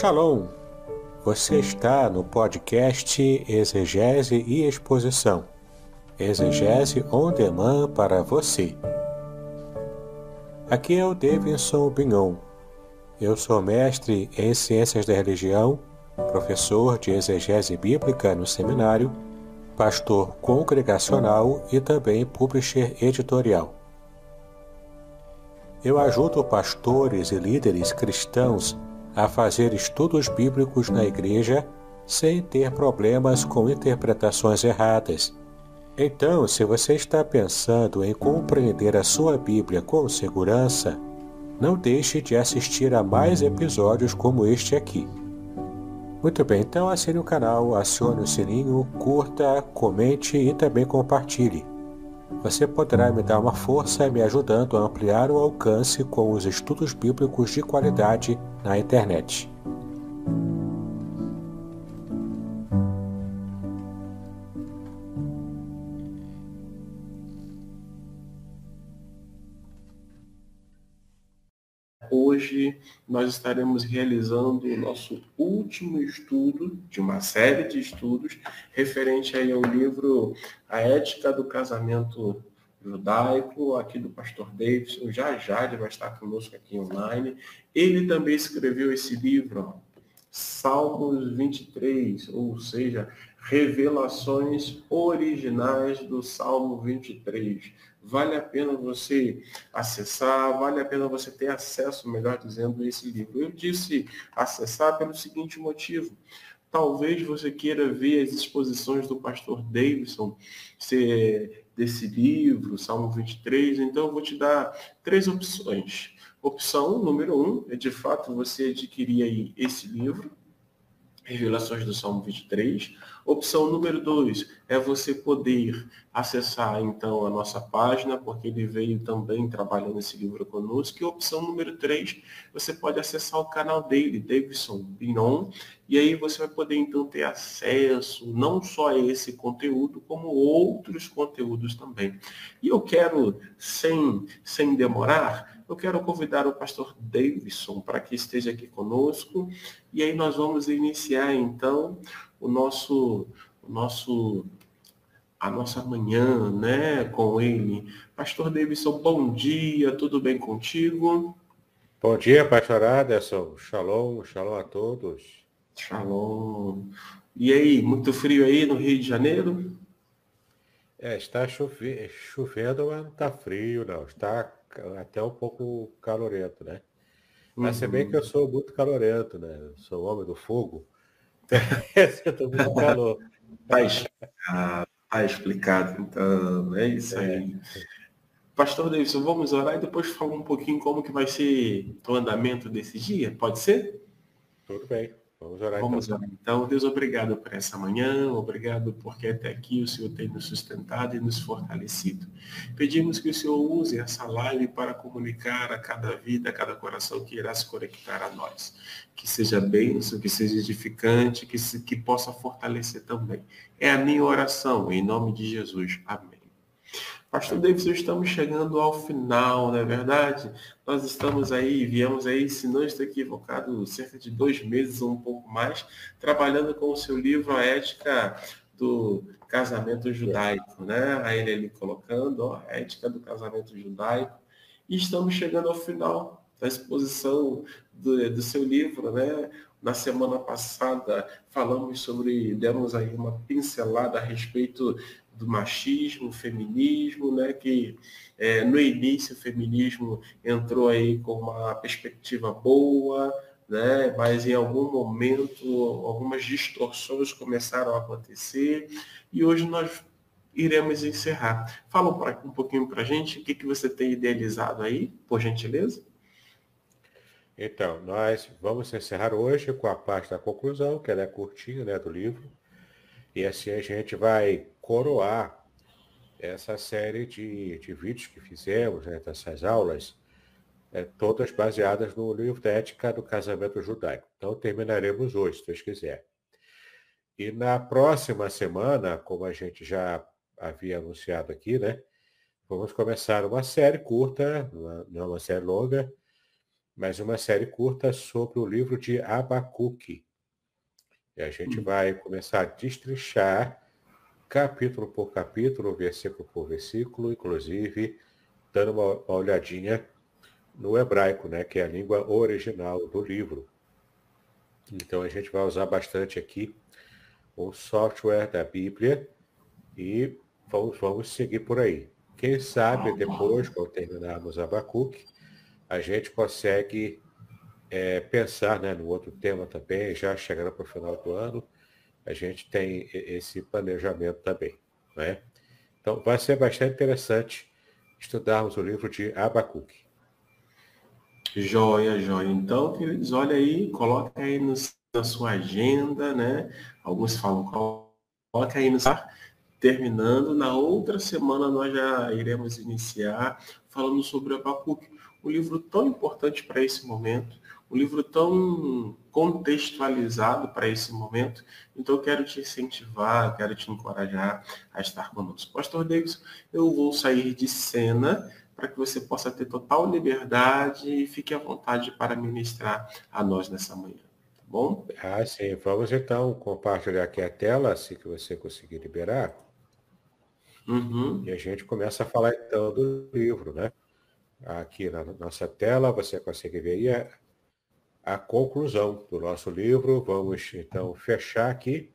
Shalom! Você está no podcast Exegese e Exposição. Exegese on demand para você. Aqui é o Davidson Bignon. Eu sou mestre em Ciências da Religião, professor de Exegese Bíblica no seminário, pastor congregacional e também publisher editorial. Eu ajudo pastores e líderes cristãos a fazer estudos bíblicos na igreja sem ter problemas com interpretações erradas. Então, se você está pensando em compreender a sua Bíblia com segurança, não deixe de assistir a mais episódios como este aqui. Muito bem, então assine o canal, acione o sininho, curta, comente e também compartilhe. Você poderá me dar uma força me ajudando a ampliar o alcance com os estudos bíblicos de qualidade na internet. Hoje nós estaremos realizando o nosso último estudo de uma série de estudos referente aí ao livro A Ética do Casamento Judaico, aqui do pastor Davidson. Já ele vai estar conosco aqui online. Ele também escreveu esse livro, Salmos 23, ou seja, revelações originais do Salmo 23. Vale a pena você acessar, vale a pena você ter acesso, melhor dizendo, a esse livro. Eu disse acessar pelo seguinte motivo. Talvez você queira ver as exposições do pastor Davidson desse livro, Salmo 23, então eu vou te dar 3 opções. Opção número 1 é, de fato, você adquirir aí esse livro, Revelações do Salmo 23. Opção número 2 é você poder acessar, então, a nossa página, porque ele veio também trabalhando esse livro conosco. E opção número 3, você pode acessar o canal dele, Davidson Bignon, e aí você vai poder, então, ter acesso não só a esse conteúdo, como outros conteúdos também. E eu quero, sem demorar, eu quero convidar o pastor Davidson para que esteja aqui conosco, e aí nós vamos iniciar, então, a nossa manhã, né, com ele. Pastor Davidson, bom dia, tudo bem contigo? Bom dia, pastor Aderson. Shalom, shalom a todos. Shalom. E aí, muito frio aí no Rio de Janeiro? Está chovendo, mas não está frio, não. Está até um pouco calorento, né? Mas se bem que eu Uhum. sou muito calorento, né? Eu sou homem do fogo. Eu estou muito calor. Tá explicado, tá explicado, então, é isso É, aí. Pastor Davidson, vamos orar e depois falar um pouquinho como que vai ser o andamento desse dia, pode ser? tudo bem. Vamos orar Vamos então. lá. Então, Deus, obrigado por essa manhã, obrigado porque até aqui o Senhor tem nos sustentado e nos fortalecido. Pedimos que o Senhor use essa live para comunicar a cada vida, a cada coração que irá se conectar a nós. Que seja bênção, que seja edificante, que possa fortalecer também. É a minha oração, em nome de Jesus. Amém. Pastor Davidson, estamos chegando ao final, não é verdade? Nós estamos aí, viemos aí, se não estou equivocado, cerca de 2 meses ou um pouco mais, trabalhando com o seu livro A Ética do Casamento Judaico, né? Aí ele ali colocando, ó, a Ética do Casamento Judaico. E estamos chegando ao final da exposição do seu livro, né? Na semana passada demos aí uma pincelada a respeito do machismo, feminismo, né, que no início o feminismo entrou aí com uma perspectiva boa, né, mas em algum momento algumas distorções começaram a acontecer e hoje nós iremos encerrar. Fala um pouquinho para a gente o que você tem idealizado aí, por gentileza? Então, nós vamos encerrar hoje com a parte da conclusão, que ela é curtinha, né, do livro. E assim a gente vai coroar essa série de vídeos que fizemos, né, dessas aulas, todas baseadas no livro da Ética do Casamento Judaico. Então terminaremos hoje, se Deus quiser. E na próxima semana, como a gente já havia anunciado aqui, né, vamos começar uma série curta, não é uma série longa, mas uma série curta sobre o livro de Abacuque. E a gente vai começar a destrinchar capítulo por capítulo, versículo por versículo, inclusive dando uma olhadinha no hebraico, né, que é a língua original do livro. Então a gente vai usar bastante aqui o software da Bíblia e vamos seguir por aí. Quem sabe depois, quando terminarmos Abacuque, a gente consegue pensar, né, no outro tema também, já chegando para o final do ano, a gente tem esse planejamento também, né? Então vai ser bastante interessante estudarmos o livro de Abacuque. Joia, joia. Então, queridos, olha aí, coloca aí na sua agenda, né? Alguns falam, coloca aí no terminando. Na outra semana nós já iremos iniciar falando sobre Abacuque, um livro tão importante para esse momento, um livro tão contextualizado para esse momento. Então, eu quero te incentivar, quero te encorajar a estar conosco. Pastor Davis, eu vou sair de cena para que você possa ter total liberdade e fique à vontade para ministrar a nós nessa manhã, tá bom? Ah, sim. Vamos então compartilhar aqui a tela, assim que você conseguir liberar. E Uhum. a gente começa a falar então do livro, né? Aqui na nossa tela você consegue ver aí a conclusão do nosso livro. Vamos então fechar aqui,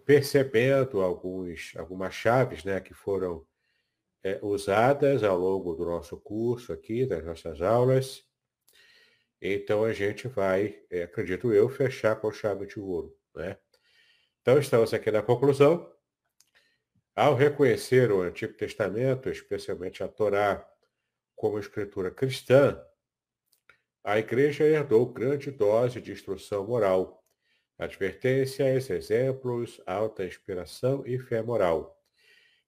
percebendo algumas chaves, né, que foram usadas ao longo do nosso curso aqui, das nossas aulas. Então a gente vai, acredito eu, fechar com chave de ouro, né? Então estamos aqui na conclusão. Ao reconhecer o Antigo Testamento, especialmente a Torá, como escritura cristã, a Igreja herdou grande dose de instrução moral, advertências, exemplos, alta inspiração e fé moral,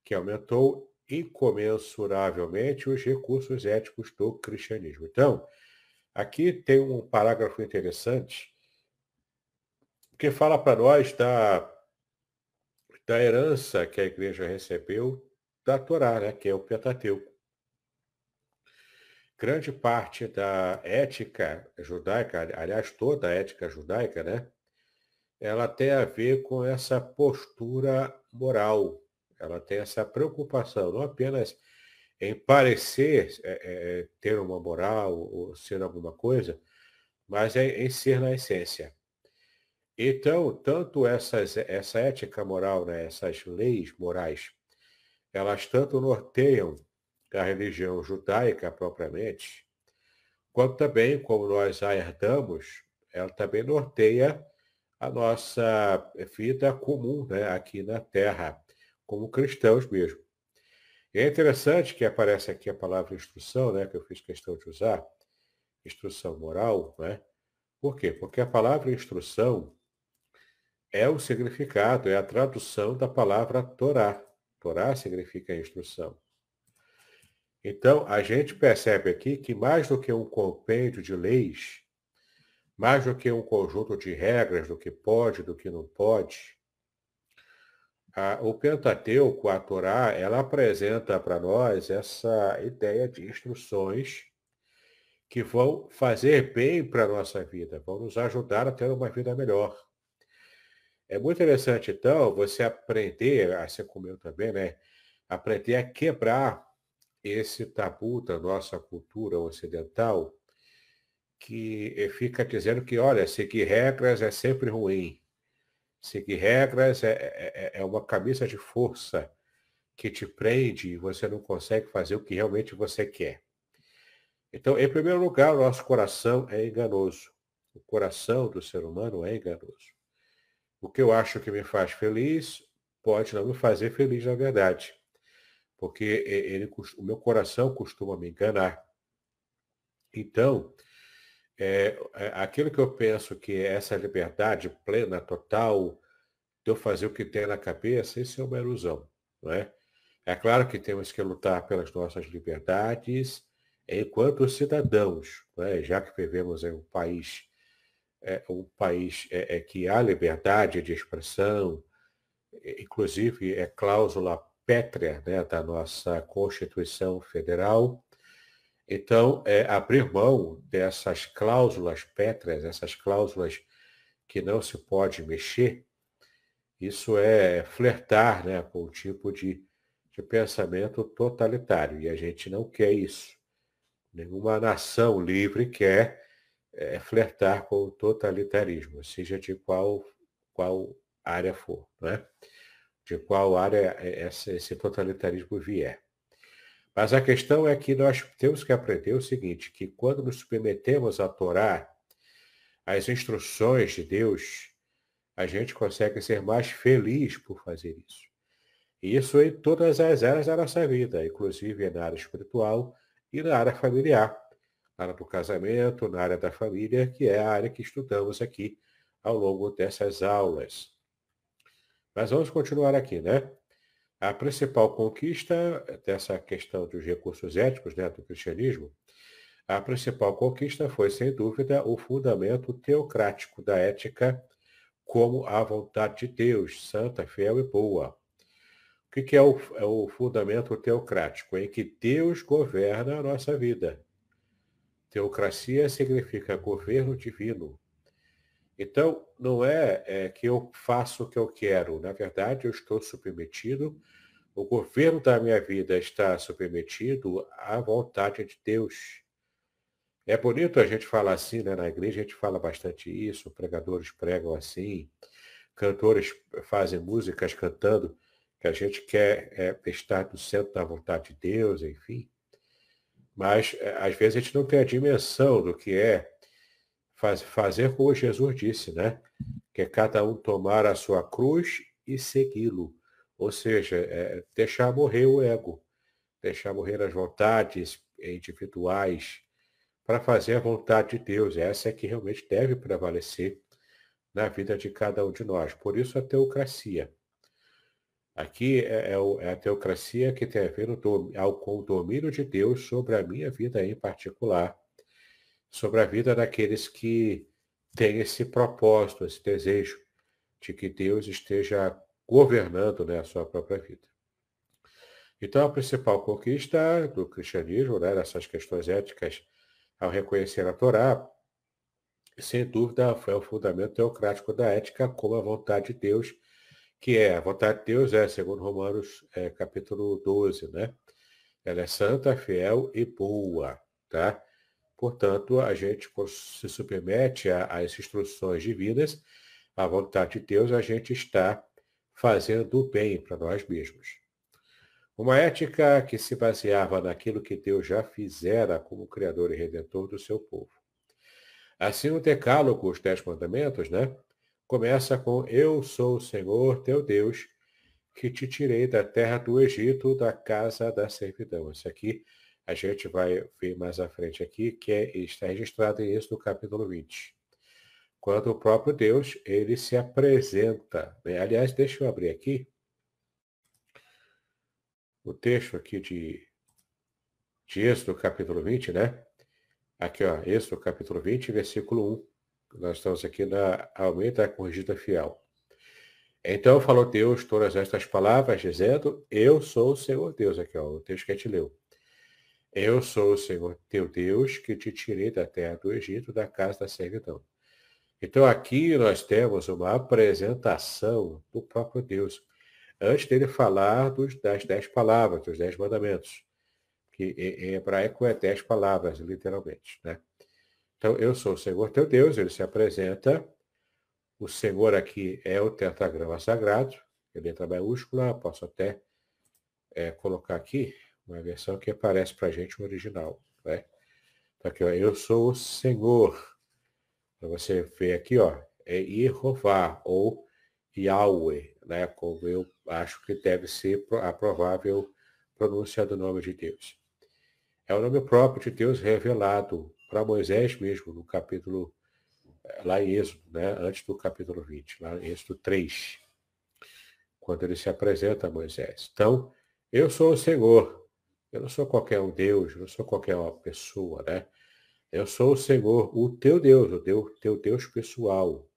que aumentou incomensuravelmente os recursos éticos do cristianismo. Então, aqui tem um parágrafo interessante que fala para nós da herança que a igreja recebeu da Torá, né, que é o Pentateuco. Grande parte da ética judaica, aliás, toda a ética judaica, né, ela tem a ver com essa postura moral. Ela tem essa preocupação, não apenas em parecer ter uma moral ou ser alguma coisa, mas em ser na essência. Então, tanto essa ética moral, né, essas leis morais, elas tanto norteiam a religião judaica propriamente, quanto também, como nós a herdamos, ela também norteia a nossa vida comum, né, aqui na Terra, como cristãos mesmo. E é interessante que aparece aqui a palavra instrução, né, que eu fiz questão de usar, instrução moral, né? Por quê? Porque a palavra instrução é o significado, é a tradução da palavra Torá. Torá significa instrução. Então, a gente percebe aqui que mais do que um compêndio de leis, mais do que um conjunto de regras do que pode, do que não pode, o Pentateuco, a Torá, ela apresenta para nós essa ideia de instruções que vão fazer bem para a nossa vida, vão nos ajudar a ter uma vida melhor. É muito interessante, então, você aprender, assim como eu também, né? Aprender a quebrar esse tabu da nossa cultura ocidental, que fica dizendo que, olha, seguir regras é sempre ruim. Seguir regras é uma camisa de força que te prende e você não consegue fazer o que realmente você quer. Então, em primeiro lugar, o nosso coração é enganoso. O coração do ser humano é enganoso. O que eu acho que me faz feliz pode não me fazer feliz na verdade, porque o meu coração costuma me enganar. Então, aquilo que eu penso que é essa liberdade plena, total, de eu fazer o que tem na cabeça, isso é uma ilusão, não é? É claro que temos que lutar pelas nossas liberdades enquanto cidadãos, não é? Já que vivemos em um país que há liberdade de expressão, inclusive é cláusula pétrea, né, da nossa Constituição Federal. Então, abrir mão dessas cláusulas pétreas, essas cláusulas que não se pode mexer, isso é flertar, né, com um tipo de pensamento totalitário. E a gente não quer isso. Nenhuma nação livre quer flertar com o totalitarismo, seja de qual área for, né? De qual área esse totalitarismo vier. Mas a questão é que nós temos que aprender o seguinte, que quando nos submetemos à Torá, às instruções de Deus, a gente consegue ser mais feliz por fazer isso. E isso em todas as áreas da nossa vida, inclusive na área espiritual e na área familiar, na área do casamento, na área da família, que é a área que estudamos aqui ao longo dessas aulas. Mas vamos continuar aqui, né? A principal conquista dessa questão dos recursos éticos, né, do cristianismo, a principal conquista foi, sem dúvida, o fundamento teocrático da ética como a vontade de Deus, santa, fiel e boa. O que é o fundamento teocrático? Em que Deus governa a nossa vida. Teocracia significa governo divino. Então, não é que eu faço o que eu quero. Na verdade, eu estou submetido, o governo da minha vida está submetido à vontade de Deus. É bonito a gente falar assim, né? Na igreja a gente fala bastante isso, pregadores pregam assim, cantores fazem músicas cantando que a gente quer estar no centro da vontade de Deus, enfim. Mas, às vezes, a gente não tem a dimensão do que é fazer como Jesus disse, né? Que é cada um tomar a sua cruz e segui-lo. Ou seja, deixar morrer o ego, deixar morrer as vontades individuais para fazer a vontade de Deus. Essa é que realmente deve prevalecer na vida de cada um de nós. Por isso a teocracia. Aqui é a teocracia que tem a ver com o domínio de Deus sobre a minha vida em particular, sobre a vida daqueles que têm esse propósito, esse desejo de que Deus esteja governando, né, a sua própria vida. Então, a principal conquista do cristianismo, né, nessas questões éticas, ao reconhecer a Torá, sem dúvida, foi o fundamento teocrático da ética como a vontade de Deus, que é, a vontade de Deus segundo Romanos capítulo 12, né? Ela é santa, fiel e boa, tá? Portanto, a gente se submete às instruções divinas, à vontade de Deus, a gente está fazendo o bem para nós mesmos. Uma ética que se baseava naquilo que Deus já fizera como Criador e Redentor do seu povo. Assim, o Decálogo, os 10 mandamentos, né? Começa com: Eu sou o Senhor teu Deus, que te tirei da terra do Egito, da casa da servidão. Isso aqui a gente vai ver mais à frente aqui, que está registrado em Êxodo capítulo 20. Quando o próprio Deus, ele se apresenta. Né? Aliás, deixa eu abrir aqui o texto aqui de Êxodo capítulo 20, né? Aqui, ó, Êxodo capítulo 20, versículo 1. Nós estamos aqui na Almeida Corrigida Fiel. Então falou Deus todas estas palavras, dizendo: Eu sou o Senhor Deus. Aqui, ó, o texto que a gente leu. Eu sou o Senhor teu Deus, que te tirei da terra do Egito, da casa da servidão. Então aqui nós temos uma apresentação do próprio Deus, antes dele falar das 10 palavras, dos 10 mandamentos, que em hebraico é 10 palavras, literalmente, né? Então, eu sou o Senhor teu Deus, ele se apresenta. O Senhor aqui é o tetragrama sagrado, letra maiúscula, posso até colocar aqui uma versão que aparece para a gente o original, né? Então, aqui, ó, eu sou o Senhor. Para você ver aqui, ó, é Yehová ou Yahweh, né? Como eu acho que deve ser a provável pronúncia do nome de Deus. É o nome próprio de Deus revelado para Moisés mesmo, no capítulo, lá em Êxodo, né? Antes do capítulo 20, lá em Êxodo 3, quando ele se apresenta a Moisés. Então, eu sou o Senhor. Eu não sou qualquer um Deus, eu não sou qualquer uma pessoa, né? Eu sou o Senhor, o teu Deus, teu Deus pessoal,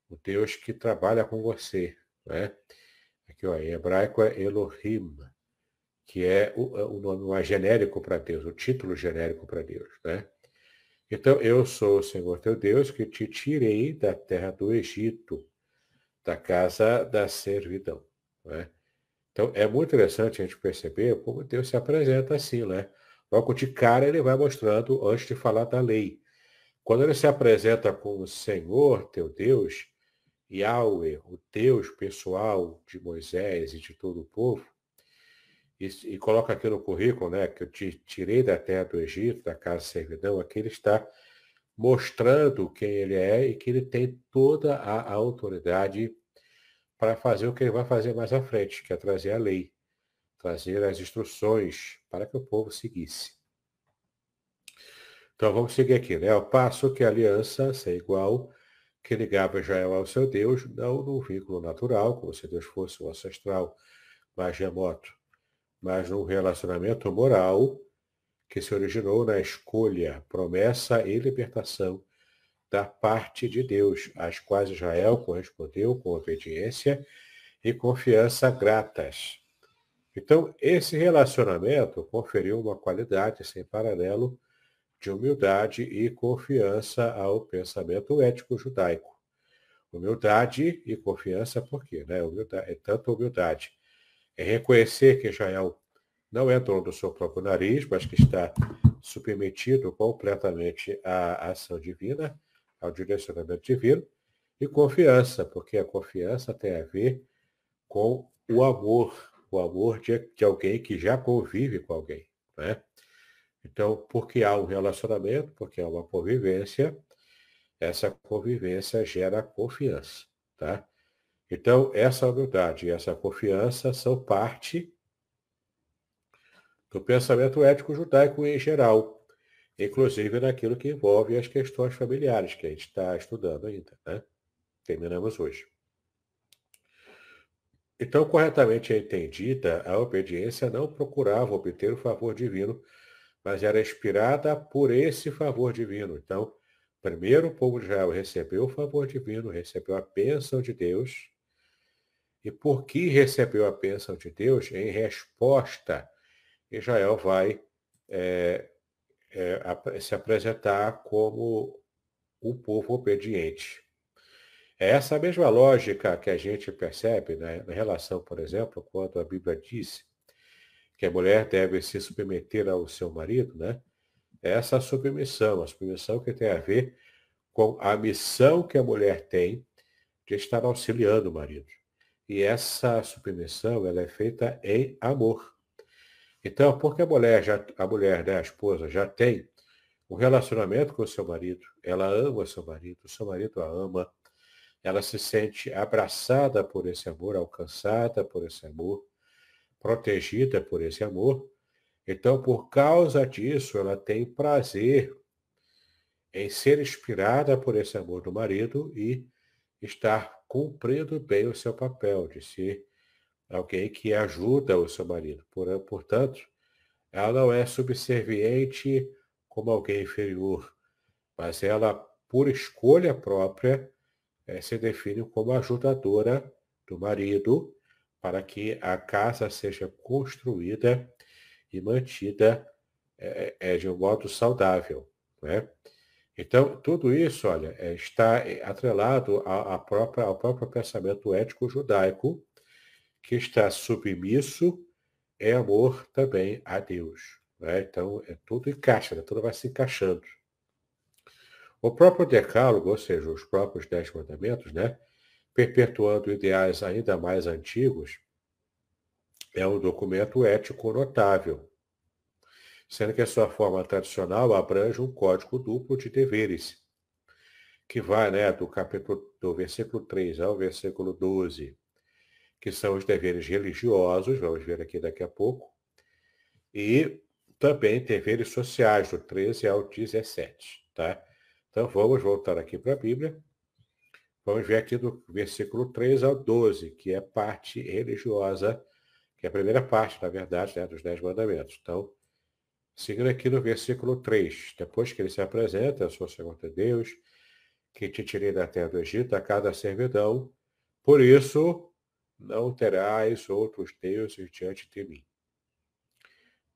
o Deus que trabalha com você, né? Aqui, ó, em hebraico é Elohim, que é o nome mais genérico para Deus, o título genérico para Deus, né? Então, eu sou o Senhor teu Deus que te tirei da terra do Egito, da casa da servidão, né? Então, é muito interessante a gente perceber como Deus se apresenta assim, né? Logo de cara, ele vai mostrando, antes de falar da lei. Quando ele se apresenta como Senhor, teu Deus, Yahweh, o Deus pessoal de Moisés e de todo o povo, e coloca aqui no currículo, né, que eu te tirei da terra do Egito, da casa de servidão, aqui ele está mostrando quem ele é e que ele tem toda a autoridade para fazer o que ele vai fazer mais à frente, que é trazer a lei, trazer as instruções para que o povo seguisse. Então vamos seguir aqui, né? Ao passo que a aliança é igual que ligava Israel ao seu Deus, não num vínculo natural, como se Deus fosse um ancestral mais remoto, mas num relacionamento moral que se originou na escolha, promessa e libertação da parte de Deus, às quais Israel correspondeu com obediência e confiança gratas. Então, esse relacionamento conferiu uma qualidade sem paralelo de humildade e confiança ao pensamento ético judaico. Humildade e confiança, por quê? Né? Humildade, é tanto humildade. É reconhecer que Israel não é dono do seu próprio nariz, mas que está submetido completamente à ação divina, ao direcionamento divino, e confiança, porque a confiança tem a ver com o amor de alguém que já convive com alguém, né? Então, porque há um relacionamento, porque há uma convivência, essa convivência gera confiança, tá? Então, essa humildade e essa confiança são parte do pensamento ético judaico em geral, inclusive naquilo que envolve as questões familiares, que a gente está estudando ainda, né? Terminamos hoje. Então, corretamente entendida, a obediência não procurava obter o favor divino, mas era inspirada por esse favor divino. Então, primeiro o povo de Israel recebeu o favor divino, recebeu a bênção de Deus, e porque recebeu a bênção de Deus, em resposta, Israel vai é, se apresentar como um povo obediente. É essa mesma lógica que a gente percebe, né, na relação, por exemplo, quando a Bíblia diz que a mulher deve se submeter ao seu marido, né? É essa submissão, a submissão que tem a ver com a missão que a mulher tem de estar auxiliando o marido. E essa submissão, ela é feita em amor. Então, porque a mulher, né, a esposa, já tem um relacionamento com o seu marido, ela ama o seu marido a ama, ela se sente abraçada por esse amor, alcançada por esse amor, protegida por esse amor. Então, por causa disso, ela tem prazer em ser inspirada por esse amor do marido e estar cumprindo bem o seu papel de ser alguém que ajuda o seu marido. Portanto, ela não é subserviente como alguém inferior, mas ela, por escolha própria, se define como ajudadora do marido para que a casa seja construída e mantida de um modo saudável, né? Então, tudo isso, olha, está atrelado ao próprio pensamento ético judaico, que está submisso em amor também a Deus, né? Então, tudo encaixa, né? Tudo vai se encaixando. O próprio Decálogo, ou seja, os próprios 10 mandamentos, né? Perpetuando ideais ainda mais antigos, é um documento ético notável, sendo que a sua forma tradicional abrange um código duplo de deveres, que vai, né, do versículo 3 ao versículo 12, que são os deveres religiosos, vamos ver aqui daqui a pouco, e também deveres sociais, do 13 ao 17, tá? Então vamos voltar aqui para a Bíblia. Vamos ver aqui do versículo 3 ao 12, que é parte religiosa, que é a primeira parte, na verdade, né, dos 10 mandamentos. Então, seguindo aqui no versículo 3, depois que ele se apresenta, eu sou o Senhor teu Deus, que te tirei da terra do Egito, a cada servidão, por isso não terás outros deuses diante de mim.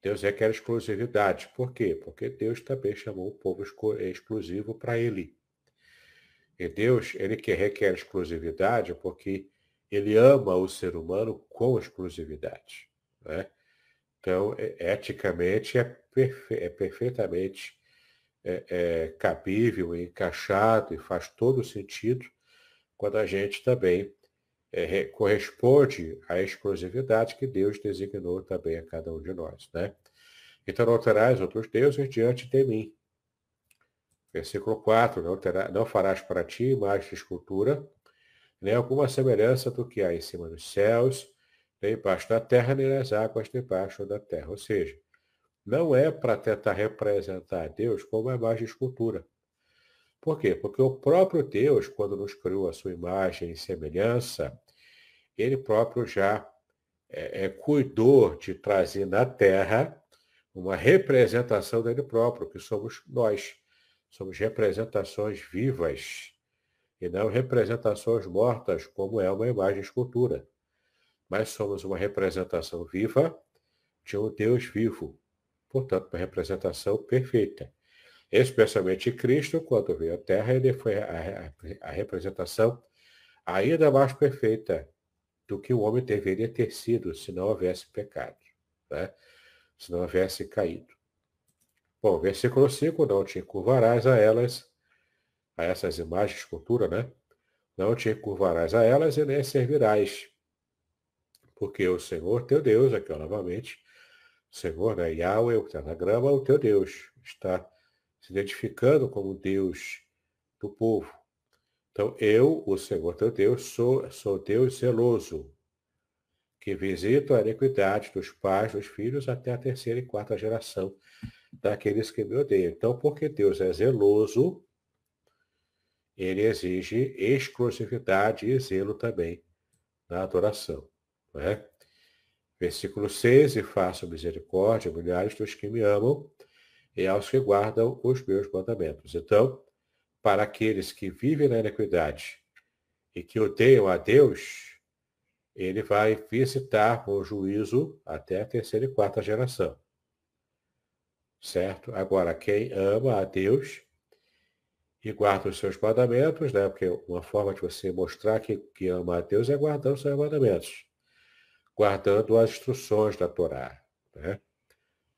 Deus requer exclusividade. Por quê? Porque Deus também chamou o povo exclusivo para ele. E Deus, ele que requer exclusividade porque ele ama o ser humano com exclusividade, né? Então, eticamente, é perfeitamente cabível, encaixado e faz todo sentido quando a gente também corresponde à exclusividade que Deus designou também a cada um de nós, né? Então não terás outros deuses diante de mim. Versículo 4, não farás para ti imagem de escultura, nem alguma semelhança do que há em cima dos céus, nem embaixo da terra, nem nas águas debaixo da terra. Ou seja, não é para tentar representar Deus como uma imagem de escultura. Por quê? Porque o próprio Deus, quando nos criou a sua imagem e semelhança, ele próprio já cuidou de trazer na terra uma representação dele próprio, que somos nós. Somos representações vivas e não representações mortas, como é uma imagem de escultura. Mas somos uma representação viva de um Deus vivo. Portanto, uma representação perfeita. Especialmente Cristo, quando veio à Terra, ele foi a representação ainda mais perfeita do que o homem deveria ter sido se não houvesse pecado, né? Se não houvesse caído. Bom, versículo 5, não te encurvarás a elas, a essas imagens de escultura, né? Não te encurvarás a elas e nem as servirás. Porque o Senhor teu Deus, aqui ó, novamente, o Senhor, né, Yahweh, o tetragrama, o teu Deus, está se identificando como Deus do povo. Então, eu, o Senhor teu Deus, sou Deus zeloso, que visito a iniquidade dos pais, dos filhos, até a terceira e quarta geração daqueles que me odeiam. Então, porque Deus é zeloso, ele exige exclusividade e zelo também na adoração. Né? Versículo 6, e faço misericórdia a milhares dos que me amam e aos que guardam os meus mandamentos. Então, para aqueles que vivem na iniquidade e que odeiam a Deus, ele vai visitar com juízo até a terceira e quarta geração. Certo? Agora, quem ama a Deus e guarda os seus mandamentos, né? Porque uma forma de você mostrar que ama a Deus é guardando os seus mandamentos, guardando as instruções da Torá, né?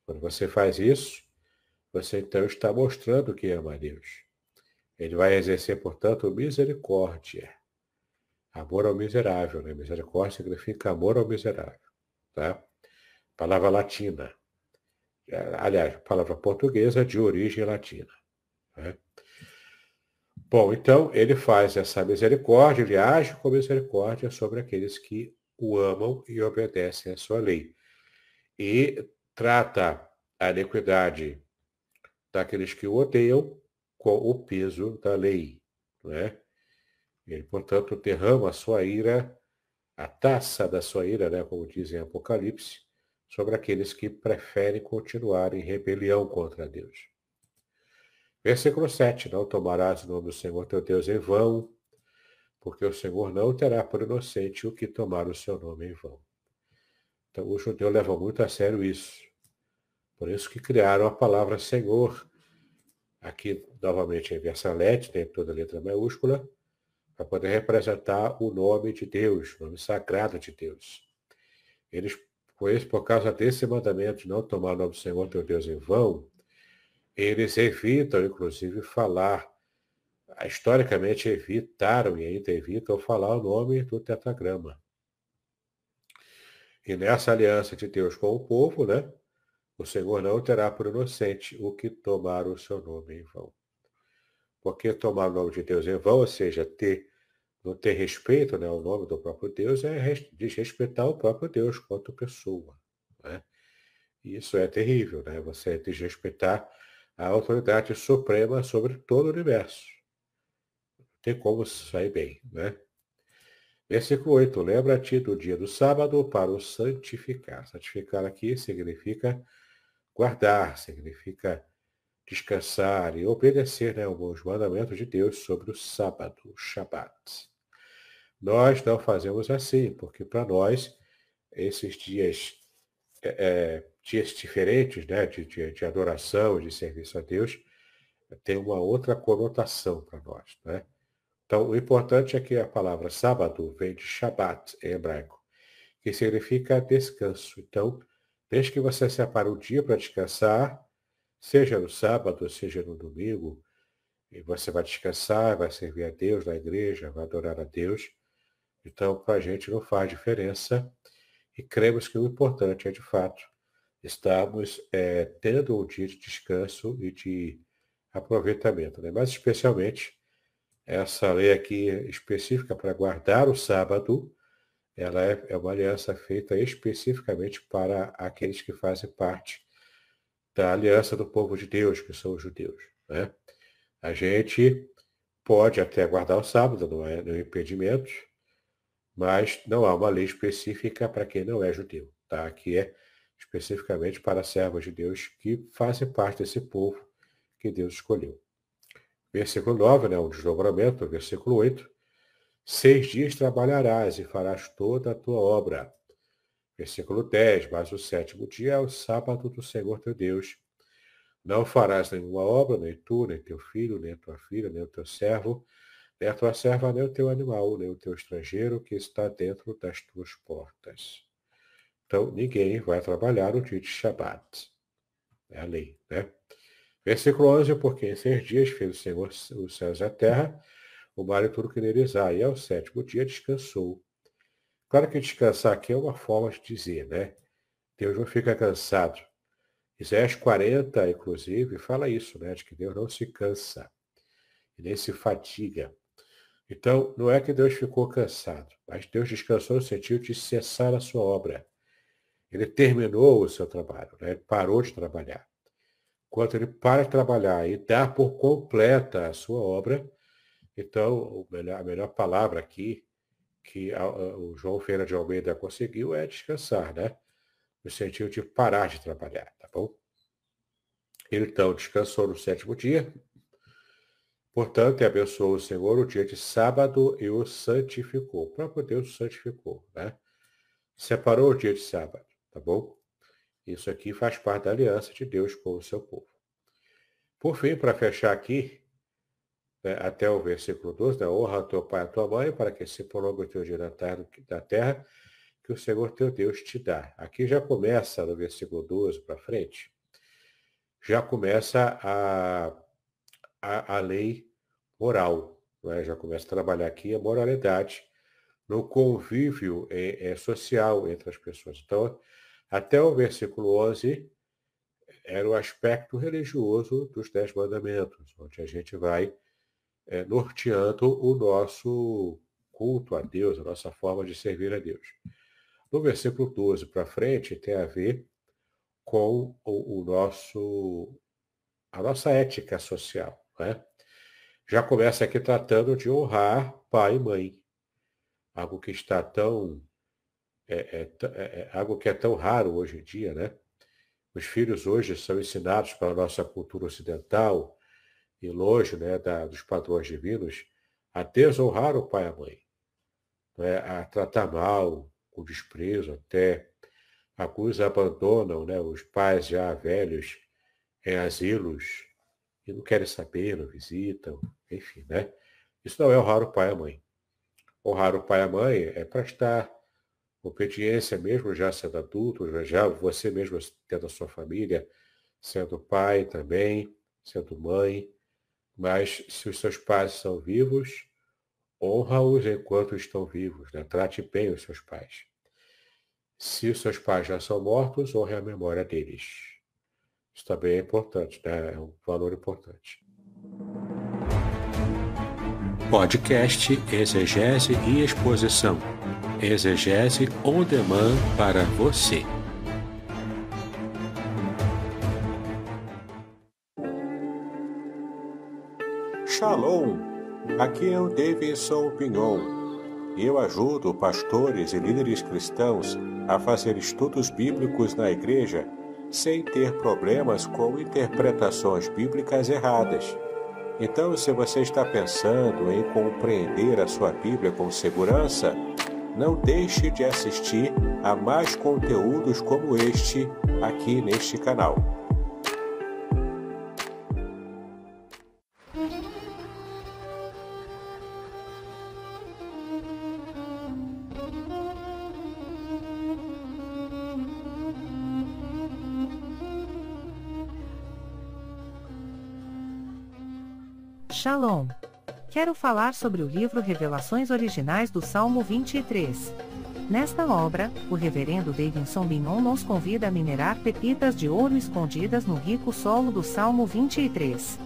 Quando você faz isso, você então está mostrando que ama a Deus. Ele vai exercer, portanto, misericórdia. Amor ao miserável, né? Misericórdia significa amor ao miserável, tá? Palavra latina. Aliás, palavra portuguesa de origem latina, né? Bom, então ele faz essa misericórdia, ele age com misericórdia sobre aqueles que o amam e obedecem à sua lei. E trata a iniquidade daqueles que o odeiam com o peso da lei, né? Ele, portanto, derrama a sua ira, a taça da sua ira, né, como diz em Apocalipse, sobre aqueles que preferem continuar em rebelião contra Deus. Versículo 7, não tomarás o nome do Senhor teu Deus em vão, porque o Senhor não terá por inocente o que tomar o seu nome em vão. Então, o judeu leva muito a sério isso. Por isso que criaram a palavra Senhor, aqui novamente em versalete, tem toda a letra maiúscula, para poder representar o nome de Deus, o nome sagrado de Deus. Eles, por causa desse mandamento de não tomar o nome do Senhor teu Deus em vão, eles evitam, inclusive, falar, historicamente evitaram e ainda evitam falar o nome do tetragrama. E nessa aliança de Deus com o povo, né, o Senhor não terá por inocente o que tomar o seu nome em vão. Porque tomar o nome de Deus em vão, ou seja, não ter respeito, né, ao nome do próprio Deus, é desrespeitar o próprio Deus quanto pessoa. Né? E isso é terrível, né? Você desrespeitar a autoridade suprema sobre todo o universo. Não tem como sair bem, né? Versículo 8. Lembra-te do dia do sábado para o santificar. Santificar aqui significa guardar, significa descansar e obedecer, né, os mandamentos de Deus sobre o sábado, o Shabat. Nós não fazemos assim, porque para nós esses dias dias diferentes, né, de adoração, de serviço a Deus, tem uma outra conotação para nós, né? Então, o importante é que a palavra sábado vem de Shabbat em hebraico, que significa descanso. Então, desde que você separa um dia para descansar, seja no sábado, seja no domingo, e você vai descansar, vai servir a Deus na igreja, vai adorar a Deus. Então, para a gente não faz diferença e cremos que o importante é, de fato, estarmos tendo um dia de descanso e de aproveitamento, né? Mas, especialmente, essa lei aqui específica para guardar o sábado, ela é uma aliança feita especificamente para aqueles que fazem parte da aliança do povo de Deus, que são os judeus, né? A gente pode até guardar o sábado, não é impedimento, mas não há uma lei específica para quem não é judeu, tá? Aqui é especificamente para servos de Deus que fazem parte desse povo que Deus escolheu. Versículo 9, né, um desdobramento, versículo 8. 6 dias trabalharás e farás toda a tua obra. Versículo 10, mas o 7º dia é o sábado do Senhor teu Deus. Não farás nenhuma obra, nem tu, nem teu filho, nem a tua filha, nem o teu servo, nem a tua serva, nem o teu animal, nem o teu estrangeiro que está dentro das tuas portas. Então, ninguém vai trabalhar no dia de Shabat. É a lei, né? Versículo 11, porque em 6 dias fez o Senhor os céus e a terra, o mar e tudo que neles há, e ao 7º dia descansou. Claro que descansar aqui é uma forma de dizer, né? Deus não fica cansado. Isaías 40, inclusive, fala isso, né? De que Deus não se cansa e nem se fatiga. Então, não é que Deus ficou cansado, mas Deus descansou no sentido de cessar a sua obra. Ele terminou o seu trabalho, né? Ele parou de trabalhar. Quando ele para de trabalhar e dá por completa a sua obra, então a melhor palavra aqui que o João Ferreira de Almeida conseguiu é descansar, né? No sentido de parar de trabalhar, tá bom? Ele então descansou no 7º dia, portanto, e abençoou o Senhor o dia de sábado e o santificou. O próprio Deus o santificou, né? Separou o dia de sábado, tá bom? Isso aqui faz parte da aliança de Deus com o seu povo. Por fim, para fechar aqui, né, até o versículo 12, né, honra a teu pai e a tua mãe, para que se prolongue o teu dia da terra, que o Senhor teu Deus te dá. Aqui já começa, no versículo 12 para frente, já começa a lei moral, né? Já começa a trabalhar aqui a moralidade no convívio social entre as pessoas. Então, até o versículo 11 era o aspecto religioso dos 10 mandamentos, onde a gente vai norteando o nosso culto a Deus, a nossa forma de servir a Deus. No versículo 12 para frente tem a ver com a nossa ética social, né? Já começa aqui tratando de honrar pai e mãe, algo que está algo que é tão raro hoje em dia, né? Os filhos hoje são ensinados pela nossa cultura ocidental e longe, né, dos padrões divinos, a desonrar o pai e a mãe, né? A tratar mal, com desprezo até. Alguns abandonam, né, os pais já velhos em asilos e não querem saber, não visitam, enfim, né? Isso não é honrar o pai e a mãe. Honrar o pai e a mãe é prestar obediência mesmo já sendo adulto, já você mesmo tendo a sua família, sendo pai também, sendo mãe. Mas se os seus pais são vivos, honra-os enquanto estão vivos, né? Trate bem os seus pais. Se os seus pais já são mortos, honre a memória deles. Isso também é importante, né? É um valor importante. Podcast Exegese e Exposição. Exegese on demand para você. Shalom! Aqui é o Davidson Pignon. Eu ajudo pastores e líderes cristãos a fazer estudos bíblicos na igreja sem ter problemas com interpretações bíblicas erradas. Então, se você está pensando em compreender a sua Bíblia com segurança, não deixe de assistir a mais conteúdos como este aqui neste canal. Shalom! Quero falar sobre o livro Revelações Originais do Salmo 23. Nesta obra, o reverendo Davidson Bignon nos convida a minerar pepitas de ouro escondidas no rico solo do Salmo 23.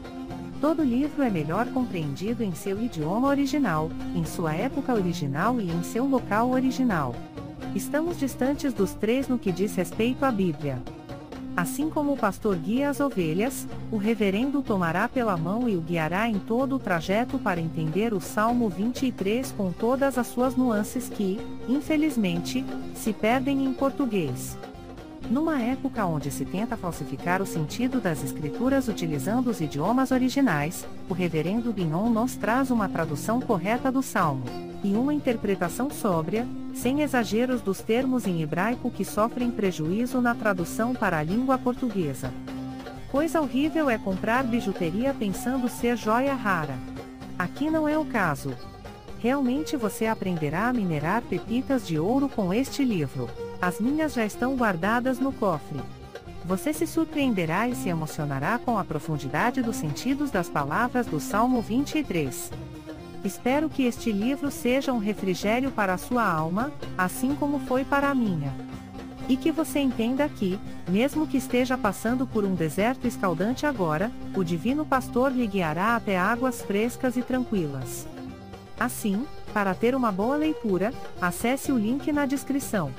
Todo livro é melhor compreendido em seu idioma original, em sua época original e em seu local original. Estamos distantes dos três no que diz respeito à Bíblia. Assim como o pastor guia as ovelhas, o reverendo tomará pela mão e o guiará em todo o trajeto para entender o Salmo 23 com todas as suas nuances que, infelizmente, se perdem em português. Numa época onde se tenta falsificar o sentido das escrituras utilizando os idiomas originais, o reverendo Bignon nos traz uma tradução correta do Salmo, e uma interpretação sóbria, sem exageros dos termos em hebraico que sofrem prejuízo na tradução para a língua portuguesa. Coisa horrível é comprar bijuteria pensando ser joia rara. Aqui não é o caso. Realmente você aprenderá a minerar pepitas de ouro com este livro. As minhas já estão guardadas no cofre. Você se surpreenderá e se emocionará com a profundidade dos sentidos das palavras do Salmo 23. Espero que este livro seja um refrigério para a sua alma, assim como foi para a minha. E que você entenda que, mesmo que esteja passando por um deserto escaldante agora, o Divino Pastor lhe guiará até águas frescas e tranquilas. Assim, para ter uma boa leitura, acesse o link na descrição.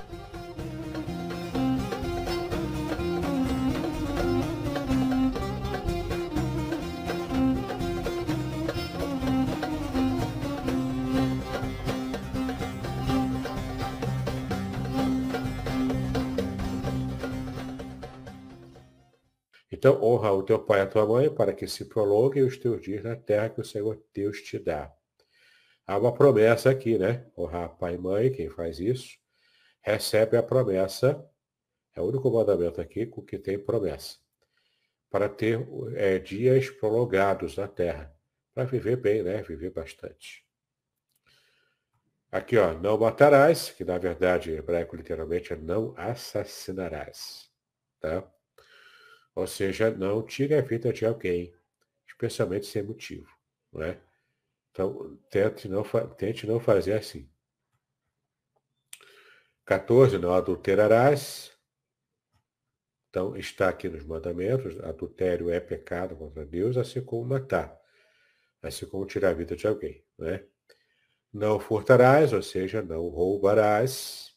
Então, honra o teu pai e a tua mãe, para que se prolonguem os teus dias na terra que o Senhor Deus te dá. Há uma promessa aqui, né? Honrar pai e mãe, quem faz isso, recebe a promessa, é o único mandamento aqui com que tem promessa, para ter dias prolongados na terra, para viver bem, né? Viver bastante. Aqui, ó, não matarás, que na verdade, em hebraico literalmente é não assassinarás, tá? Ou seja, não tire a vida de alguém, especialmente sem motivo, não é? Então, tente não fazer assim. 14, não adulterarás. Então, está aqui nos mandamentos, adultério é pecado contra Deus, assim como matar, assim como tirar a vida de alguém, não é? Não furtarás, ou seja, não roubarás.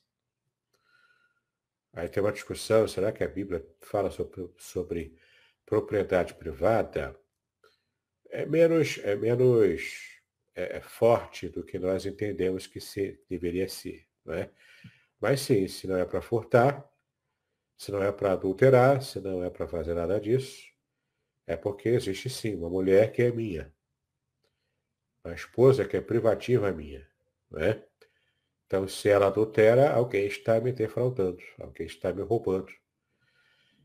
Aí tem uma discussão, será que a Bíblia fala sobre propriedade privada? É menos forte do que nós entendemos que deveria ser, não é? Mas sim, se não é para furtar, se não é para adulterar, se não é para fazer nada disso, é porque existe sim uma mulher que é minha, uma esposa que é privativa minha, não é? Então, se ela adultera, alguém está me defraudando, alguém está me roubando.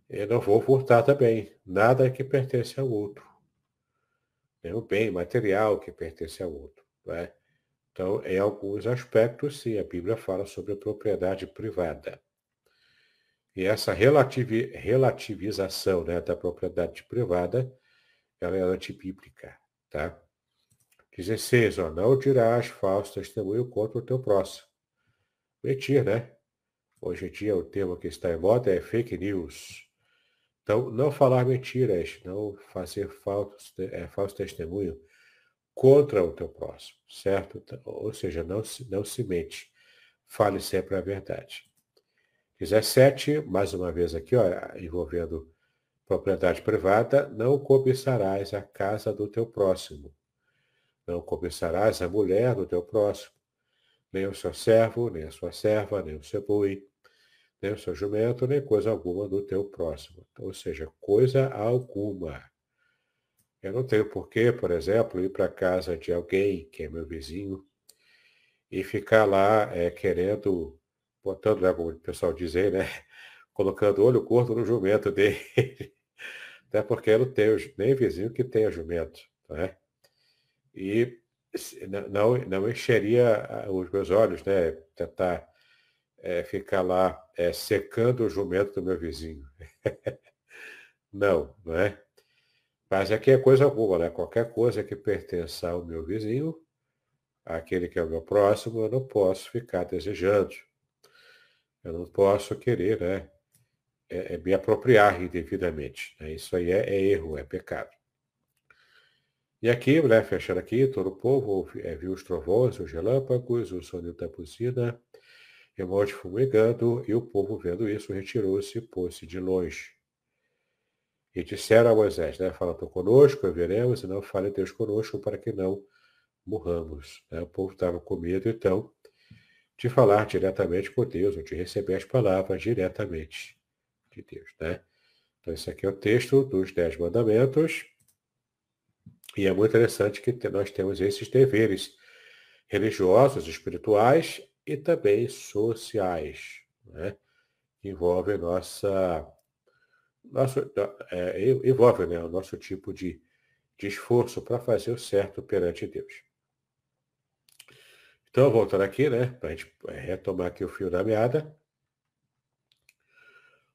Eu não vou furtar também, nada que pertence ao outro. Nenhum bem material que pertence ao outro. Não é? Então, em alguns aspectos, sim, a Bíblia fala sobre a propriedade privada. E essa relativização, né, da propriedade privada, ela é antibíblica. Tá? 16, ó, não dirás falso testemunho contra o teu próximo. Mentir, né? Hoje em dia o termo que está em moda é fake news. Então, não falar mentiras, não fazer falso testemunho contra o teu próximo, certo? Ou seja, não se mente. Fale sempre a verdade. 17, mais uma vez aqui, ó, envolvendo propriedade privada, não cobiçarás a casa do teu próximo. Não cobiçarás a mulher do teu próximo, nem o seu servo, nem a sua serva, nem o seu boi, nem o seu jumento, nem coisa alguma do teu próximo. Ou seja, coisa alguma. Eu não tenho porquê, por exemplo, ir para a casa de alguém que é meu vizinho e ficar lá querendo, botando, né, como o pessoal diz aí, né, colocando olho gordo no jumento dele. Até porque eu não tenho nem vizinho que tenha jumento, né? E não encheria os meus olhos, né? Tentar ficar lá secando o jumento do meu vizinho. Não é? Mas aqui é coisa boa, né? Qualquer coisa que pertença ao meu vizinho, aquele que é o meu próximo, eu não posso ficar desejando. Eu não posso querer, né? Me apropriar indevidamente, né? Isso aí é erro, é pecado. E aqui, né, fechando aqui, todo o povo viu os trovões, os relâmpagos, o sonido da buzina, e o monte fumegando, e o povo, vendo isso, retirou-se e pôs-se de longe. E disseram a Moisés, né, fala tu conosco, e veremos, e não fale Deus conosco, para que não morramos. Né? O povo estava com medo, então, de falar diretamente com Deus, ou de receber as palavras diretamente de Deus. Né? Então, esse aqui é o texto dos 10 mandamentos, e é muito interessante que nós temos esses deveres religiosos, espirituais e também sociais, né? Que envolvem envolve, né, o nosso tipo de esforço para fazer o certo perante Deus. Então, voltando aqui, né, para a gente retomar aqui o fio da meada,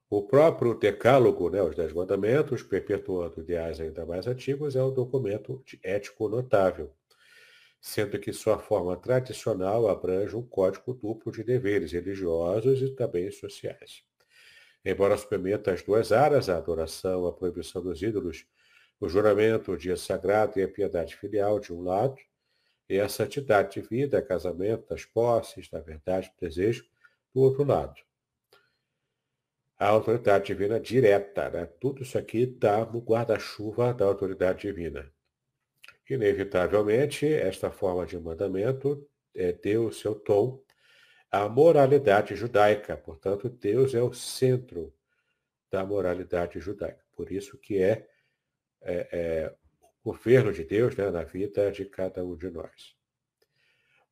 o próprio Decálogo, né, os 10 mandamentos, perpetuando ideais ainda mais antigos, é um documento ético notável, sendo que sua forma tradicional abrange um código duplo de deveres religiosos e também sociais. Embora submeta as duas áreas, a adoração, a proibição dos ídolos, o juramento, o dia sagrado e a piedade filial de um lado, e a santidade de vida, casamento, das posses, da verdade, do desejo, do outro lado. A autoridade divina direta, né? Tudo isso aqui está no guarda-chuva da autoridade divina. Inevitavelmente, esta forma de mandamento deu o seu tom à moralidade judaica. Portanto, Deus é o centro da moralidade judaica. Por isso que o governo de Deus, né, na vida de cada um de nós.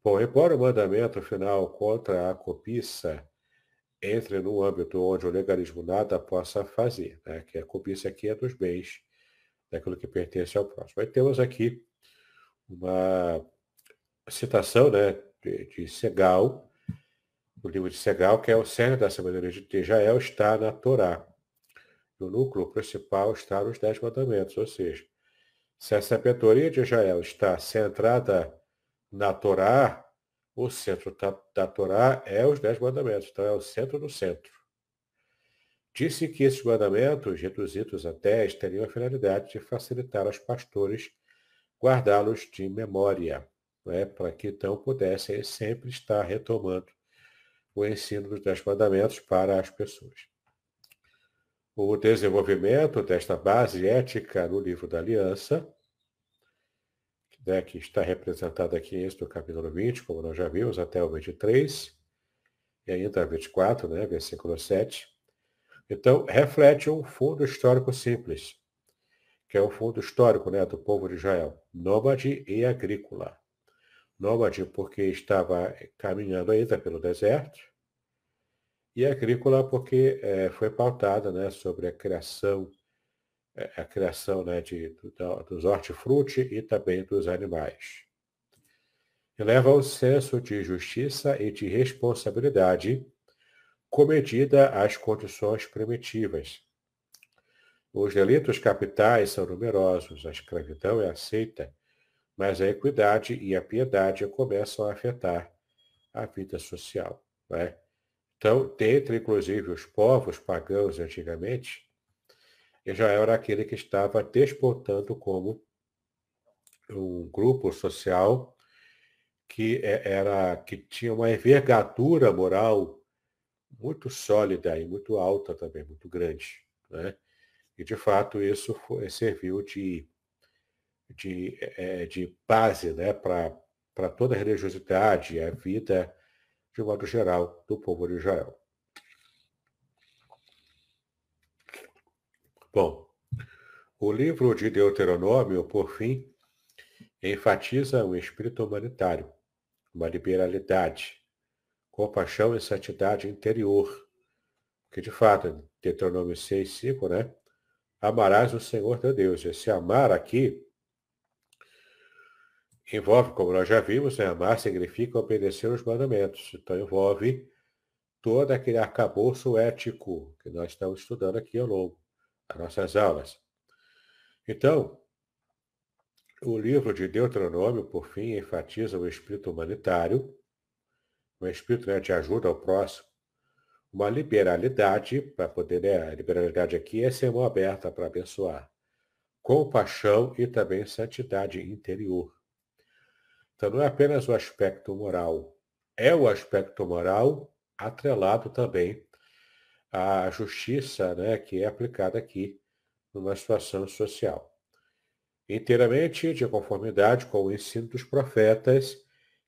Bom, embora o mandamento final contra a cobiça entre no âmbito onde o legalismo nada possa fazer, né, que a cobiça aqui é dos bens, daquilo que pertence ao próximo. Aí temos aqui uma citação, né, de Segal, o livro de Segal, que é o cerne da sabedoria de Israel, está na Torá. O núcleo principal está nos 10 mandamentos, ou seja, se a sabedoria de Israel está centrada na Torá, o centro da Torá é os 10 mandamentos, então é o centro do centro. Disse que esses mandamentos, reduzidos a 10, teriam a finalidade de facilitar aos pastores guardá-los de memória, né, para que então pudessem sempre estar retomando o ensino dos 10 mandamentos para as pessoas. O desenvolvimento desta base ética no livro da Aliança, né, que está representado aqui em Êxodo capítulo 20, como nós já vimos, até o 23, e ainda 24, né, versículo 7. Então, reflete um fundo histórico simples, que é o fundo histórico, né, do povo de Israel, nômade e agrícola. Nômade porque estava caminhando ainda pelo deserto, e agrícola porque foi pautada, né, sobre a criação né, dos hortifruti e também dos animais. Eleva ao senso de justiça e de responsabilidade comedida às condições primitivas. Os delitos capitais são numerosos, a escravidão é aceita, mas a equidade e a piedade começam a afetar a vida social. Né? Então, dentre inclusive os povos pagãos antigamente, Israel era aquele que estava despontando como um grupo social que tinha uma envergadura moral muito sólida e muito alta também, muito grande. Né? E, de fato, isso serviu de base, né, para toda a religiosidade e a vida, de modo geral, do povo de Israel. Bom, o livro de Deuteronômio, por fim, enfatiza o espírito humanitário, uma liberalidade, compaixão e santidade interior. Porque, de fato, Deuteronômio 6:5, né? Amarás o Senhor teu Deus. Esse amar aqui envolve, como nós já vimos, né? Amar significa obedecer os mandamentos. Então, envolve todo aquele arcabouço ético que nós estamos estudando aqui ao longo das nossas aulas. Então, o livro de Deuteronômio, por fim, enfatiza o espírito humanitário, o espírito, né, de ajuda ao próximo, uma liberalidade, para poder, né, a liberalidade aqui é ser mão aberta para abençoar, compaixão e também santidade interior. Então não é apenas o aspecto moral, é o aspecto moral atrelado também à justiça, né, que é aplicada aqui numa situação social. Inteiramente de conformidade com o ensino dos profetas,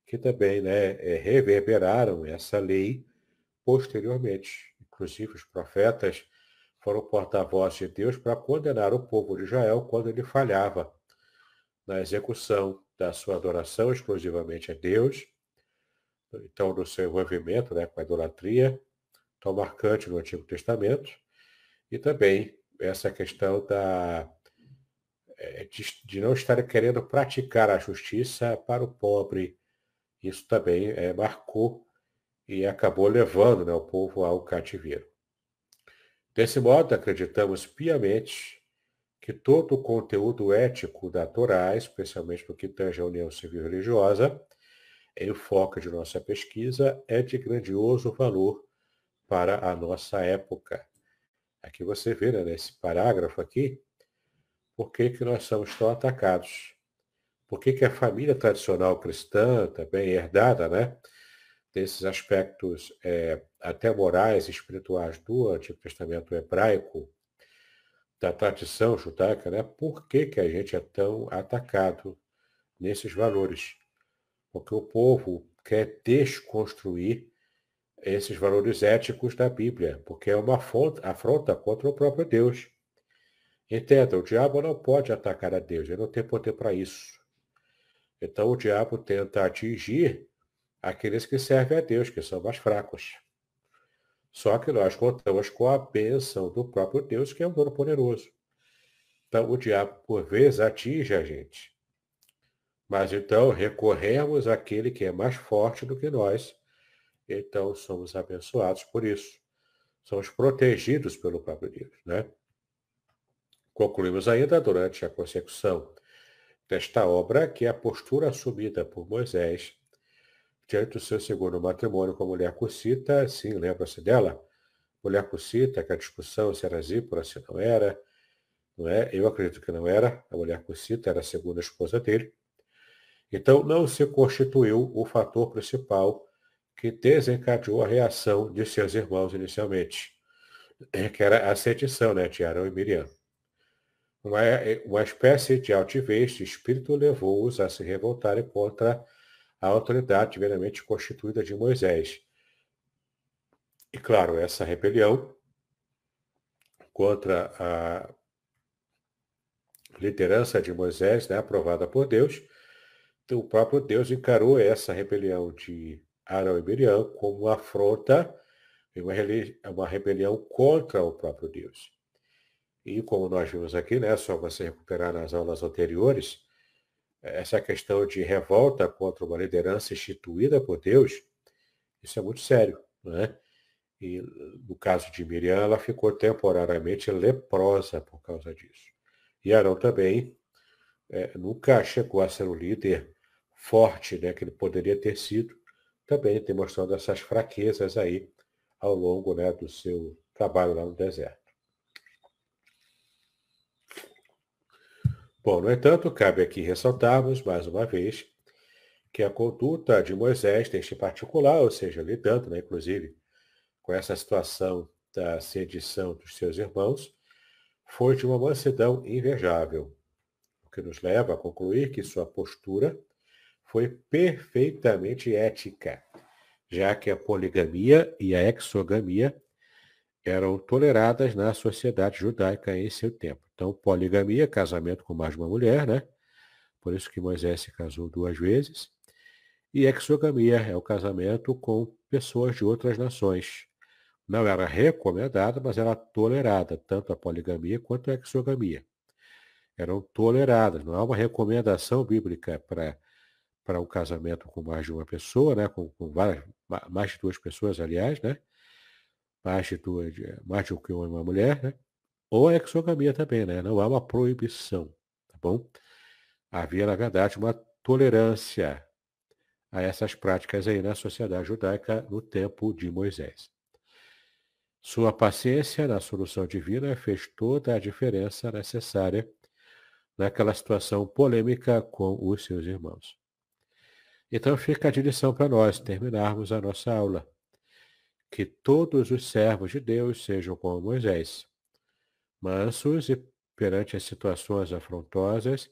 que também, né, reverberaram essa lei posteriormente. Inclusive, os profetas foram porta-voz de Deus para condenar o povo de Israel quando ele falhava na execução da sua adoração exclusivamente a Deus, então do seu envolvimento, né, com a idolatria, tão marcante no Antigo Testamento, e também essa questão de não estar querendo praticar a justiça para o pobre. Isso também marcou e acabou levando, né, o povo ao cativeiro. Desse modo, acreditamos piamente que todo o conteúdo ético da Torá, especialmente no que tange a união civil e religiosa, em foco de nossa pesquisa, é de grandioso valor para a nossa época. Aqui você vê, né, nesse parágrafo aqui, por que nós somos tão atacados. Por que a família tradicional cristã, também herdada, né, desses aspectos até morais e espirituais do Antigo Testamento hebraico, da tradição judaica, né? Por que a gente é tão atacado nesses valores? Porque o povo quer desconstruir esses valores éticos da Bíblia, porque é uma afronta contra o próprio Deus. Entenda, o diabo não pode atacar a Deus, ele não tem poder para isso. Então o diabo tenta atingir aqueles que servem a Deus, que são mais fracos. Só que nós contamos com a bênção do próprio Deus, que é o Todo-Poderoso. Então, o diabo, por vezes, atinge a gente. Mas, então, recorremos àquele que é mais forte do que nós. Então, somos abençoados por isso. Somos protegidos pelo próprio Deus, né? Concluímos ainda, durante a consecução desta obra, que a postura assumida por Moisés diante do seu segundo matrimônio com a mulher cussita, sim, lembra-se dela? Mulher cussita, que a discussão se era Zípora, se não era, não é? Eu acredito que não era, a mulher cussita era a segunda esposa dele. Então, não se constituiu o fator principal que desencadeou a reação de seus irmãos inicialmente, que era a sedição, né, de Arão e Miriam. Uma espécie de altivez de espírito levou-os a se revoltarem contra a autoridade divinamente constituída de Moisés. E, claro, essa rebelião contra a liderança de Moisés, né, aprovada por Deus, então, o próprio Deus encarou essa rebelião de Arão e Miriam como uma afronta, uma rebelião contra o próprio Deus. E como nós vimos aqui, né, só você recuperar nas aulas anteriores, essa questão de revolta contra uma liderança instituída por Deus, isso é muito sério, né? E no caso de Miriam, ela ficou temporariamente leprosa por causa disso. E Arão também nunca chegou a ser o líder forte, né, que ele poderia ter sido, também demonstrando essas fraquezas aí ao longo, né, do seu trabalho lá no deserto. Bom, no entanto, cabe aqui ressaltarmos, mais uma vez, que a conduta de Moisés, neste particular, ou seja, lidando, né, inclusive, com essa situação da sedição dos seus irmãos, foi de uma mansidão invejável, o que nos leva a concluir que sua postura foi perfeitamente ética, já que a poligamia e a exogamia eram toleradas na sociedade judaica em seu tempo. Então, poligamia, casamento com mais de uma mulher, né? Por isso que Moisés se casou 2 vezes. E exogamia é o casamento com pessoas de outras nações. Não era recomendada, mas era tolerada, tanto a poligamia quanto a exogamia. Eram toleradas, não há uma recomendação bíblica para um casamento com mais de uma pessoa, né? com mais de duas pessoas, aliás, né? Mais do que uma mulher, né? Ou a exogamia também, né? Não há uma proibição, tá bom? Havia, na verdade, uma tolerância a essas práticas aí na sociedade judaica no tempo de Moisés. Sua paciência na solução divina fez toda a diferença necessária naquela situação polêmica com os seus irmãos. Então fica a direção para nós terminarmos a nossa aula. Que todos os servos de Deus sejam como Moisés, mansos e perante as situações afrontosas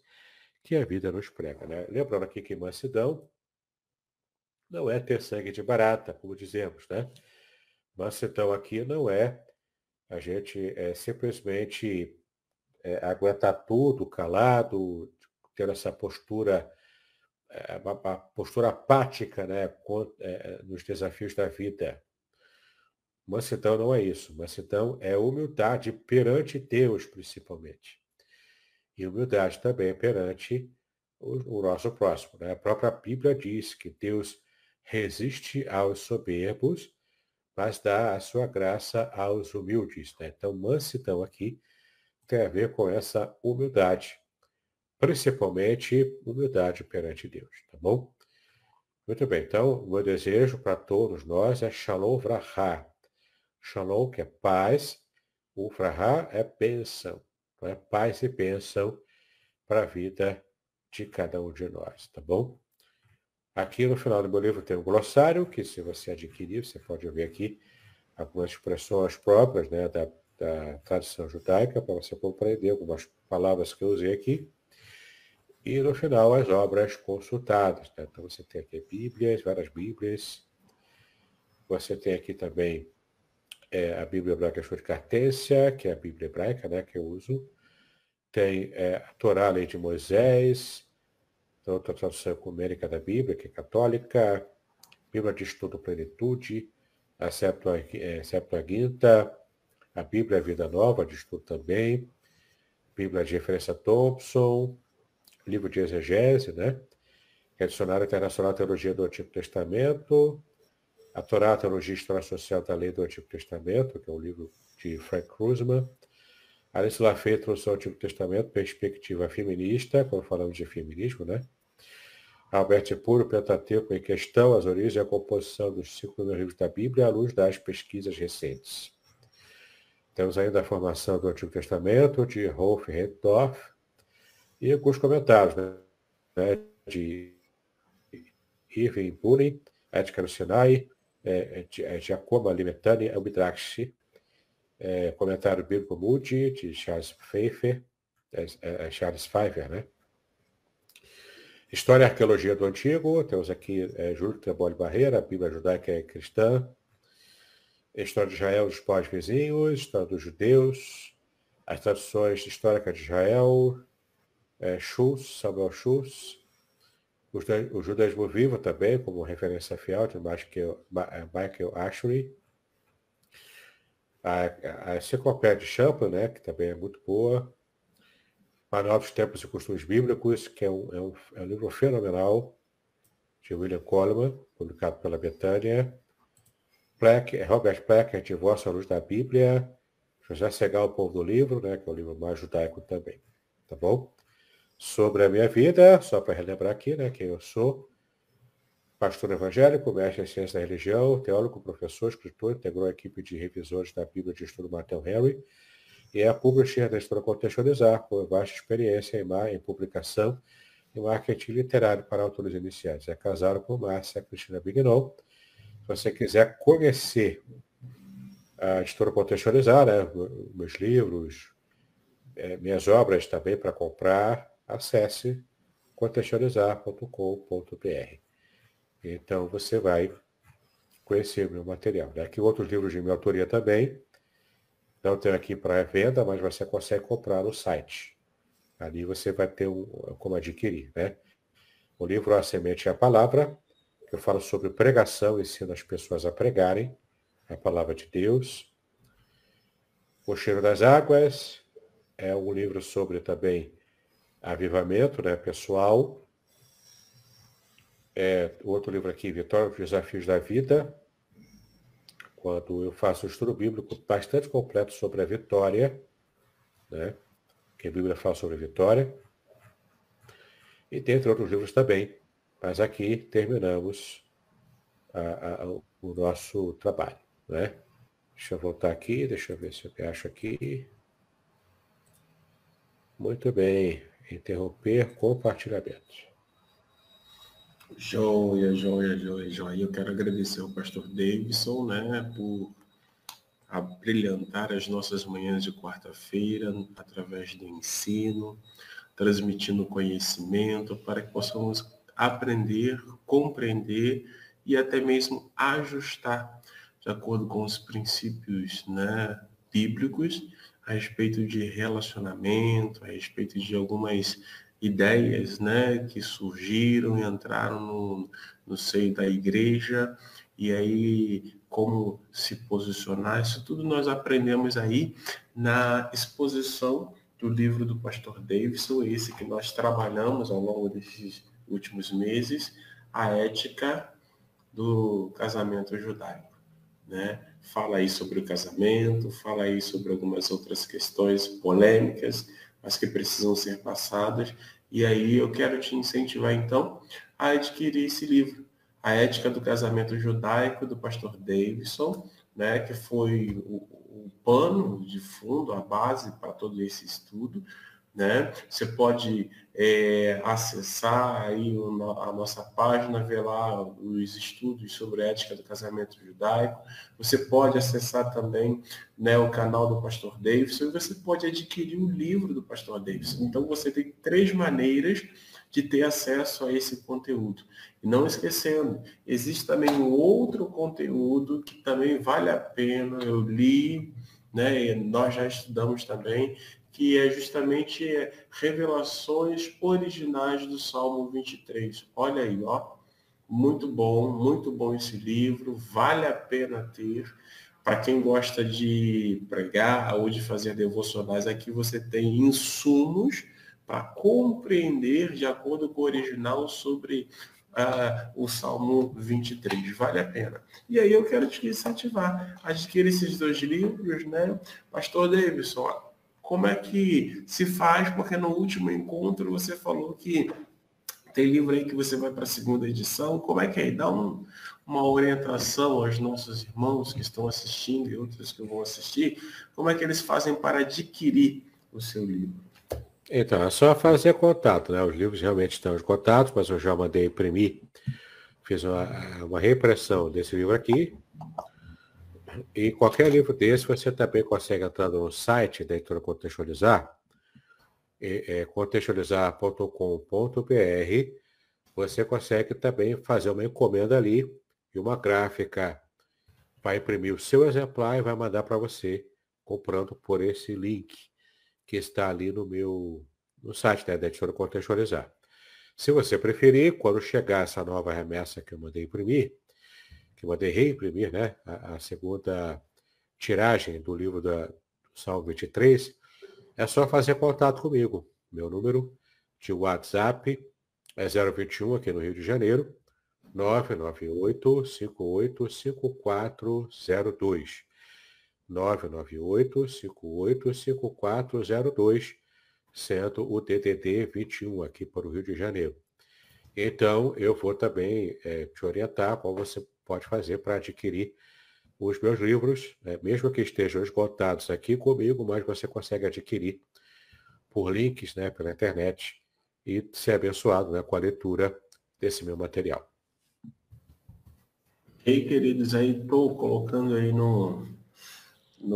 que a vida nos prega. Né? Lembrando aqui que mansidão não é ter sangue de barata, como dizemos, né? Mansidão aqui não é a gente simplesmente aguentar tudo calado, ter essa postura, uma postura apática, né, nos desafios da vida. Mansidão não é isso. Mansidão é humildade perante Deus, principalmente. E humildade também perante o nosso próximo. Né? A própria Bíblia diz que Deus resiste aos soberbos, mas dá a sua graça aos humildes. Né? Então, mansidão aqui tem a ver com essa humildade, principalmente humildade perante Deus, tá bom? Muito bem, então, o meu desejo para todos nós é Shalom Vrahá. Shalom, que é paz, o Vrahá é bênção, é paz e bênção para a vida de cada um de nós, tá bom? Aqui no final do meu livro tem um glossário, que se você adquirir, você pode ver aqui algumas expressões próprias, né, da tradição judaica, para você compreender algumas palavras que eu usei aqui. E no final as obras consultadas. Né? Então você tem aqui Bíblias, várias Bíblias. Você tem aqui também a Bíblia Hebraica Shortcartência, que é a Bíblia Hebraica, né, que eu uso. Tem a Torá, a Lei de Moisés, outra tradução ecumênica da Bíblia, que é católica, Bíblia de Estudo Plenitude, a Septuaginta, a Bíblia Vida Nova, de estudo também, Bíblia de Referência Thompson, livro de exegese, né? Que é Dicionário Internacional de Teologia do Antigo Testamento, a Torá, Teologia e História Social da Lei do Antigo Testamento, que é um livro de Frank Kruzman, Alice Lafay, Introdução ao Antigo Testamento, Perspectiva Feminista, quando falamos de feminismo, né? Albert Puro, Pentateuco em Questão, as origens e a composição dos 5 primeiros livros da Bíblia à luz das pesquisas recentes. Temos ainda a formação do Antigo Testamento, de Rolf Reddorf, e alguns comentários, né, de Irving Bullen, Ética no Sinai, Giacomo Alimentani, Midrash, comentário bíblico Moody, de Charles Pfeiffer, né? História e Arqueologia do Antigo, temos aqui Júlio Trebole Barreira, a Bíblia Judaica e Cristã, História de Israel dos povos vizinhos, História dos Judeus, as traduções históricas de Israel, Samuel Schultz, o Judaísmo Vivo também, como referência fiel, de Michael Ashley, a Enciclopédia de Champlin, né, que também é muito boa, Manual dos Tempos e Costumes Bíblicos, que é um livro fenomenal, de William Coleman, publicado pela Betânia, Robert Plecker, Divórcio à Luz da Bíblia, José Segal, O Povo do Livro, né, que é um livro mais judaico também, tá bom? Sobre a minha vida, só para relembrar aqui, né, quem eu sou, pastor evangélico, mestre em ciência da religião, teólogo, professor, escritor, integrou a equipe de revisores da Bíblia de Estudo Matthew Henry, e é a publisher da Editora Contextualizar, com vasta experiência em publicação e marketing literário para autores iniciantes. É casado com Márcia Cristina Bignon. Se você quiser conhecer a Editora Contextualizar, né, meus livros, minhas obras também para comprar, acesse contextualizar.com.br. Então você vai conhecer o meu material. Né? Aqui outros livros de minha autoria também. Não tenho aqui para venda, mas você consegue comprar no site. Ali você vai ter como adquirir, né? O livro A Semente e a Palavra, que fala sobre pregação, ensina as pessoas a pregarem a palavra de Deus. O Cheiro das Águas é um livro sobre também avivamento, né, pessoal. Outro livro aqui, Vitória dos Desafios da Vida, quando eu faço um estudo bíblico bastante completo sobre a vitória, né, que a Bíblia fala sobre a vitória. E dentre outros livros também. Mas aqui terminamos o nosso trabalho, né? Deixa eu voltar aqui, deixa eu ver se eu acho aqui. Muito bem. Interromper compartilhamento. Joia, joia, joia, joia. Eu quero agradecer ao pastor Davidson, né, por abrilhantar as nossas manhãs de quarta-feira através do ensino, transmitindo conhecimento para que possamos aprender, compreender e até mesmo ajustar de acordo com os princípios, né, bíblicos a respeito de relacionamento, a respeito de algumas ideias, né, que surgiram e entraram no seio da igreja, e aí como se posicionar. Isso tudo nós aprendemos aí na exposição do livro do pastor Davidson, esse que nós trabalhamos ao longo desses últimos meses, a ética do casamento judaico, né? Fala aí sobre o casamento, fala aí sobre algumas outras questões polêmicas, mas que precisam ser passadas. E aí eu quero te incentivar, então, a adquirir esse livro, A Ética do Casamento Judaico, do pastor Davidson, né, que foi o pano de fundo, a base para todo esse estudo, né? Você pode acessar aí a nossa página, ver lá os estudos sobre a ética do casamento judaico. Você pode acessar também, né, o canal do pastor Davidson, e você pode adquirir o livro do pastor Davidson. Então você tem 3 maneiras de ter acesso a esse conteúdo. E não esquecendo, existe também um outro conteúdo que também vale a pena, eu li, né, e nós já estudamos também, que é justamente revelações originais do Salmo 23. Olha aí, ó, muito bom esse livro, vale a pena ter. Para quem gosta de pregar ou de fazer devocionais, aqui você tem insumos para compreender, de acordo com o original, sobre o Salmo 23. Vale a pena. E aí eu quero te incentivar a adquirir esses 2 livros, né? Pastor Davidson, como é que se faz? Porque no último encontro você falou que tem livro aí que você vai para a 2ª edição. Como é que é? Dá uma orientação aos nossos irmãos que estão assistindo e outros que vão assistir. Como é que eles fazem para adquirir o seu livro? Então, é só fazer contato, né? Os livros realmente estão em contato, mas eu já mandei imprimir. Fiz uma reimpressão desse livro aqui. E qualquer livro desse, você também consegue entrar no site da Editora Contextualizar, contextualizar.com.br. Você consegue também fazer uma encomenda ali e uma gráfica vai imprimir o seu exemplar e vai mandar para você, comprando por esse link que está ali no site, né, da Editora Contextualizar. Se você preferir, quando chegar essa nova remessa que eu mandei imprimir, que eu mandei reimprimir, né, a 2ª tiragem do livro do Salmo 23, é só fazer contato comigo. Meu número de WhatsApp é 021 aqui no Rio de Janeiro, 998-585402. 998-585402, sendo o DDD 21 aqui para o Rio de Janeiro. Então, eu vou também te orientar como você pode fazer para adquirir os meus livros, né? Mesmo que estejam esgotados aqui comigo, mas você consegue adquirir por links, né, pela internet e ser abençoado, né, com a leitura desse meu material. Ei, queridos, aí estou colocando aí no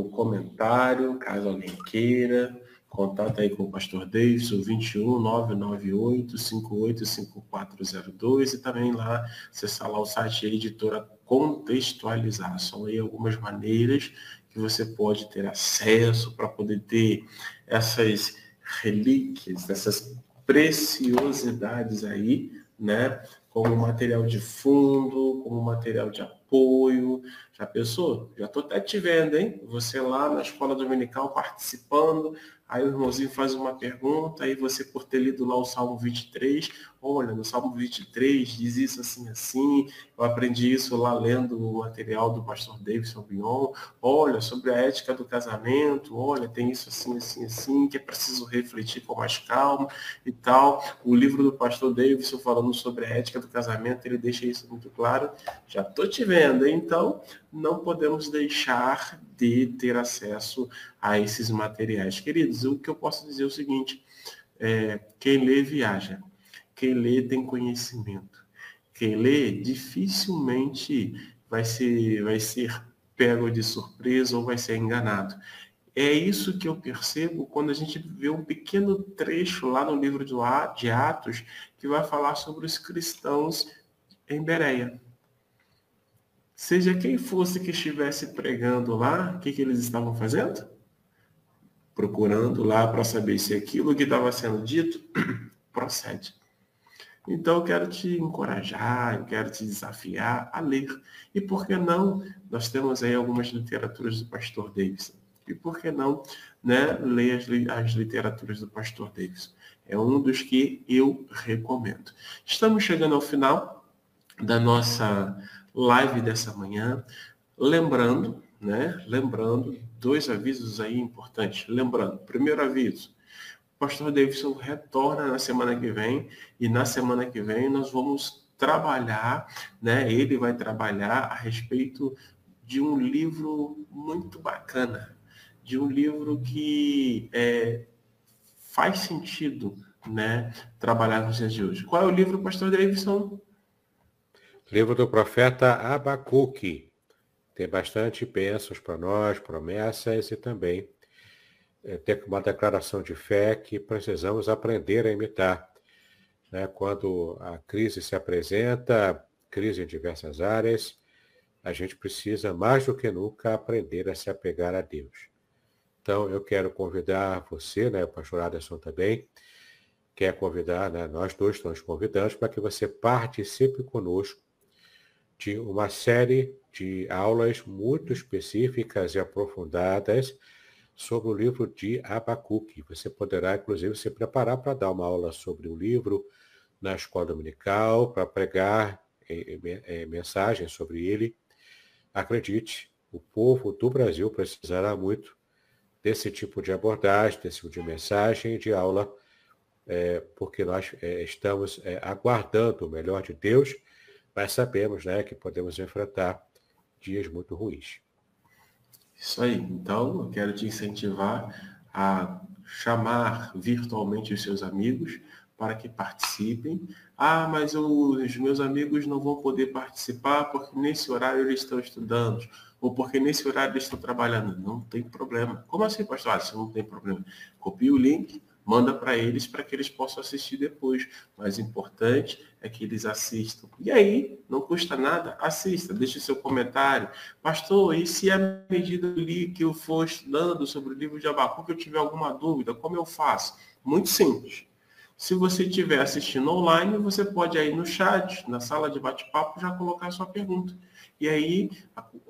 comentário, caso alguém queira, contato aí com o pastor Davidson, 21 998 585402, e também lá, acessar lá o site Editora Contextualizar. São aí algumas maneiras que você pode ter acesso para poder ter essas relíquias, essas preciosidades aí, né, como material de fundo, como material de apoio. Já pensou? Já estou até te vendo, hein? Você lá na escola dominical participando, aí o irmãozinho faz uma pergunta, aí você, por ter lido lá o Salmo 23, olha, no Salmo 23 diz isso assim, assim, eu aprendi isso lá lendo o material do pastor Davidson Bignon, olha, sobre a ética do casamento, olha, tem isso assim, assim, assim, que é preciso refletir com mais calma e tal. O livro do pastor Davidson falando sobre a ética do casamento, ele deixa isso muito claro. Já estou te vendo, hein? Então não podemos deixar de ter acesso a esses materiais. Queridos, o que eu posso dizer é o seguinte, quem lê viaja, quem lê tem conhecimento, quem lê dificilmente vai ser pego de surpresa ou vai ser enganado. É isso que eu percebo quando a gente vê um pequeno trecho lá no livro de Atos, que vai falar sobre os cristãos em Bereia. Seja quem fosse que estivesse pregando lá, o que eles estavam fazendo? Procurando lá para saber se aquilo que estava sendo dito procede. Então eu quero te encorajar, eu quero te desafiar a ler. E por que não? Nós temos aí algumas literaturas do pastor Davidson. E por que não, né, ler as literaturas do pastor Davidson? É um dos que eu recomendo. Estamos chegando ao final da nossa live dessa manhã. Lembrando, dois avisos aí importantes. Lembrando, primeiro aviso, o pastor Davidson retorna na semana que vem, e na semana que vem nós vamos trabalhar, ele vai trabalhar a respeito de um livro muito bacana, de um livro que faz sentido, trabalhar nos dias de hoje. Qual é o livro, pastor Davidson? Livro do profeta Abacuque. Tem bastante bênçãos para nós, promessas e também tem uma declaração de fé que precisamos aprender a imitar. Quando a crise se apresenta, crise em diversas áreas, a gente precisa mais do que nunca aprender a se apegar a Deus. Então eu quero convidar você, o pastor Aderson também, quer convidar, nós dois estamos convidando para que você participe conosco de uma série de aulas muito específicas e aprofundadas sobre o livro de Abacuque. Você poderá, inclusive, se preparar para dar uma aula sobre o livro na escola dominical, para pregar mensagens sobre ele. Acredite, o povo do Brasil precisará muito desse tipo de abordagem, desse tipo de mensagem, de aula, porque nós estamos aguardando o melhor de Deus, mas sabemos que podemos enfrentar dias muito ruins. Isso aí. Então, eu quero te incentivar a chamar virtualmente os seus amigos para que participem. Ah, mas os meus amigos não vão poder participar porque nesse horário eles estão estudando, ou porque nesse horário eles estão trabalhando. Não tem problema. Como assim, pastor? Ah, isso não tem problema. Copia o link, manda para eles para que eles possam assistir depois. Mas o importante é que eles assistam. E aí, não custa nada, assista, deixe seu comentário. Pastor, e se à medida que eu for estudando sobre o livro de Abacuque eu tiver alguma dúvida, como eu faço? Muito simples. Se você estiver assistindo online, você pode aí no chat, na sala de bate-papo, já colocar a sua pergunta. E aí,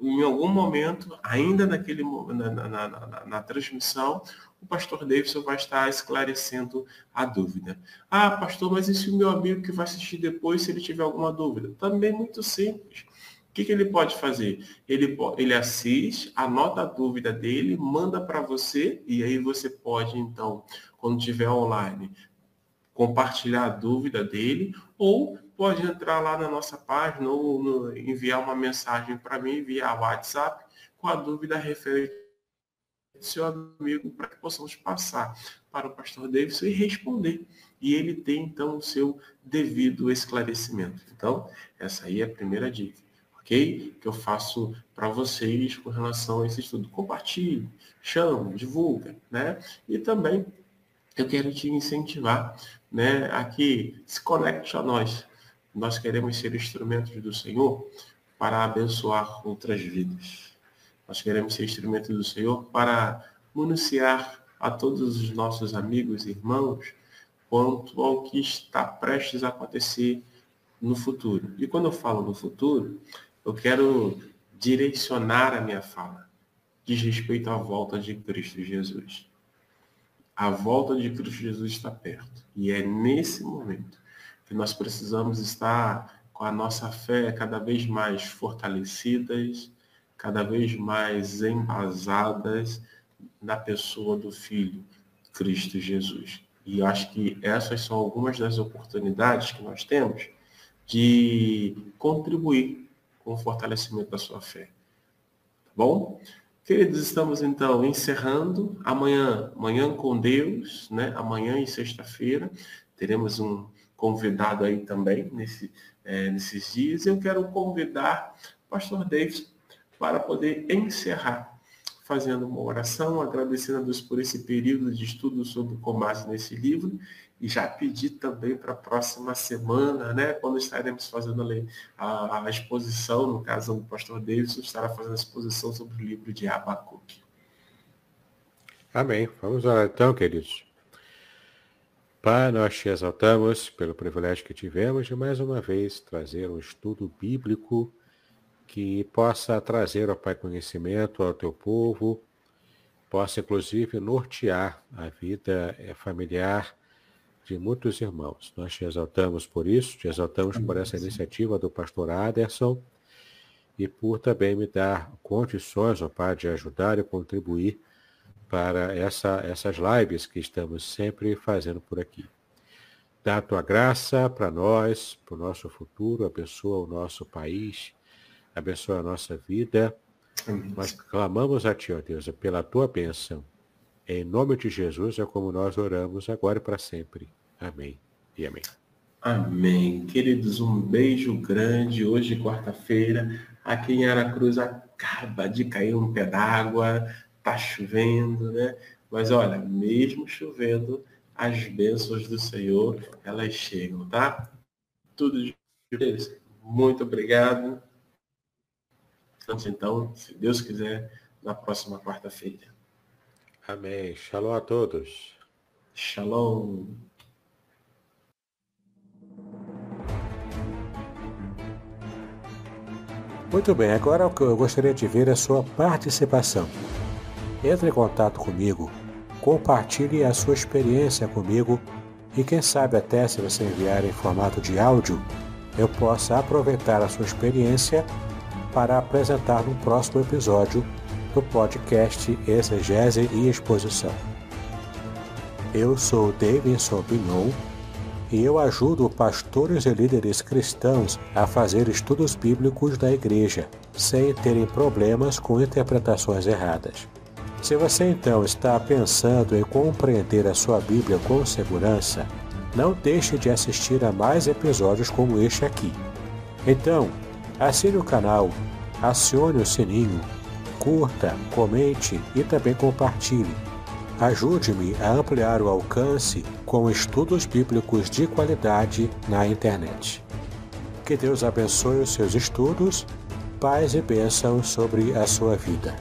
em algum momento, ainda na transmissão, o pastor Davidson vai estar esclarecendo a dúvida. Ah, pastor, mas e se o meu amigo que vai assistir depois, se ele tiver alguma dúvida? Também muito simples. O que ele pode fazer? Ele assiste, anota a dúvida dele, manda para você, e aí você pode, então, quando estiver online, compartilhar a dúvida dele, ou pode entrar lá na nossa página ou enviar uma mensagem para mim via WhatsApp com a dúvida referente ao seu amigo, para que possamos passar para o pastor Davidson e responder. E ele tem, então, o seu devido esclarecimento. Então, essa aí é a primeira dica, ok? Que eu faço para vocês com relação a esse estudo. Compartilhe, chama, divulga, E também eu quero te incentivar, a que se conecte a nós. Nós queremos ser instrumentos do Senhor para abençoar outras vidas. Nós queremos ser instrumentos do Senhor para anunciar a todos os nossos amigos e irmãos quanto ao que está prestes a acontecer no futuro. E quando eu falo no futuro, eu quero direcionar a minha fala. Diz respeito à volta de Cristo Jesus. A volta de Cristo Jesus está perto. E é nesse momento que nós precisamos estar com a nossa fé cada vez mais fortalecidas, cada vez mais embasadas na pessoa do Filho, Cristo Jesus. E eu acho que essas são algumas das oportunidades que nós temos de contribuir com o fortalecimento da sua fé. Tá bom? Queridos, estamos então encerrando. Amanhã com Deus, né? Amanhã e sexta-feira, teremos um convidado aí também nesses dias. Eu quero convidar o pastor Davidson para poder encerrar fazendo uma oração, agradecendo a Deus por esse período de estudo sobre com base nesse livro, e já pedir também para a próxima semana, né, quando estaremos fazendo a exposição, no caso o pastor Davidson estará fazendo a exposição sobre o livro de Abacuque. Amém. Vamos orar então, queridos. Pai, nós te exaltamos pelo privilégio que tivemos de mais uma vez trazer um estudo bíblico que possa trazer, ó Pai, conhecimento ao teu povo, possa inclusive nortear a vida familiar de muitos irmãos. Nós te exaltamos por isso, te exaltamos por essa iniciativa do pastor Aderson e por também me dar condições, ó Pai, de ajudar e contribuir para essas lives que estamos sempre fazendo por aqui. Dá a tua graça para nós, para o nosso futuro, abençoa o nosso país, abençoa a nossa vida. Amém. Nós clamamos a Ti, ó Deus, pela Tua bênção. Em nome de Jesus é como nós oramos agora e para sempre. Amém e amém. Amém. Queridos, um beijo grande. Hoje, quarta-feira, aqui em Aracruz acaba de cair um pé d'água, tá chovendo, né? Mas olha, mesmo chovendo, as bênçãos do Senhor, elas chegam, tá? Tudo de Deus. Muito obrigado. Então, se Deus quiser, na próxima quarta-feira. Amém. Shalom a todos. Shalom. Muito bem, agora o que eu gostaria de ver é a sua participação. Entre em contato comigo, compartilhe a sua experiência comigo e quem sabe até se você enviar em formato de áudio, eu possa aproveitar a sua experiência para apresentar no próximo episódio do podcast Exegese e Exposição. Eu sou Davidson Bignon e eu ajudo pastores e líderes cristãos a fazer estudos bíblicos da igreja, sem terem problemas com interpretações erradas. Se você então está pensando em compreender a sua Bíblia com segurança, não deixe de assistir a mais episódios como este aqui. Então, assine o canal, acione o sininho, curta, comente e também compartilhe. Ajude-me a ampliar o alcance com estudos bíblicos de qualidade na internet. Que Deus abençoe os seus estudos, paz e bênção sobre a sua vida.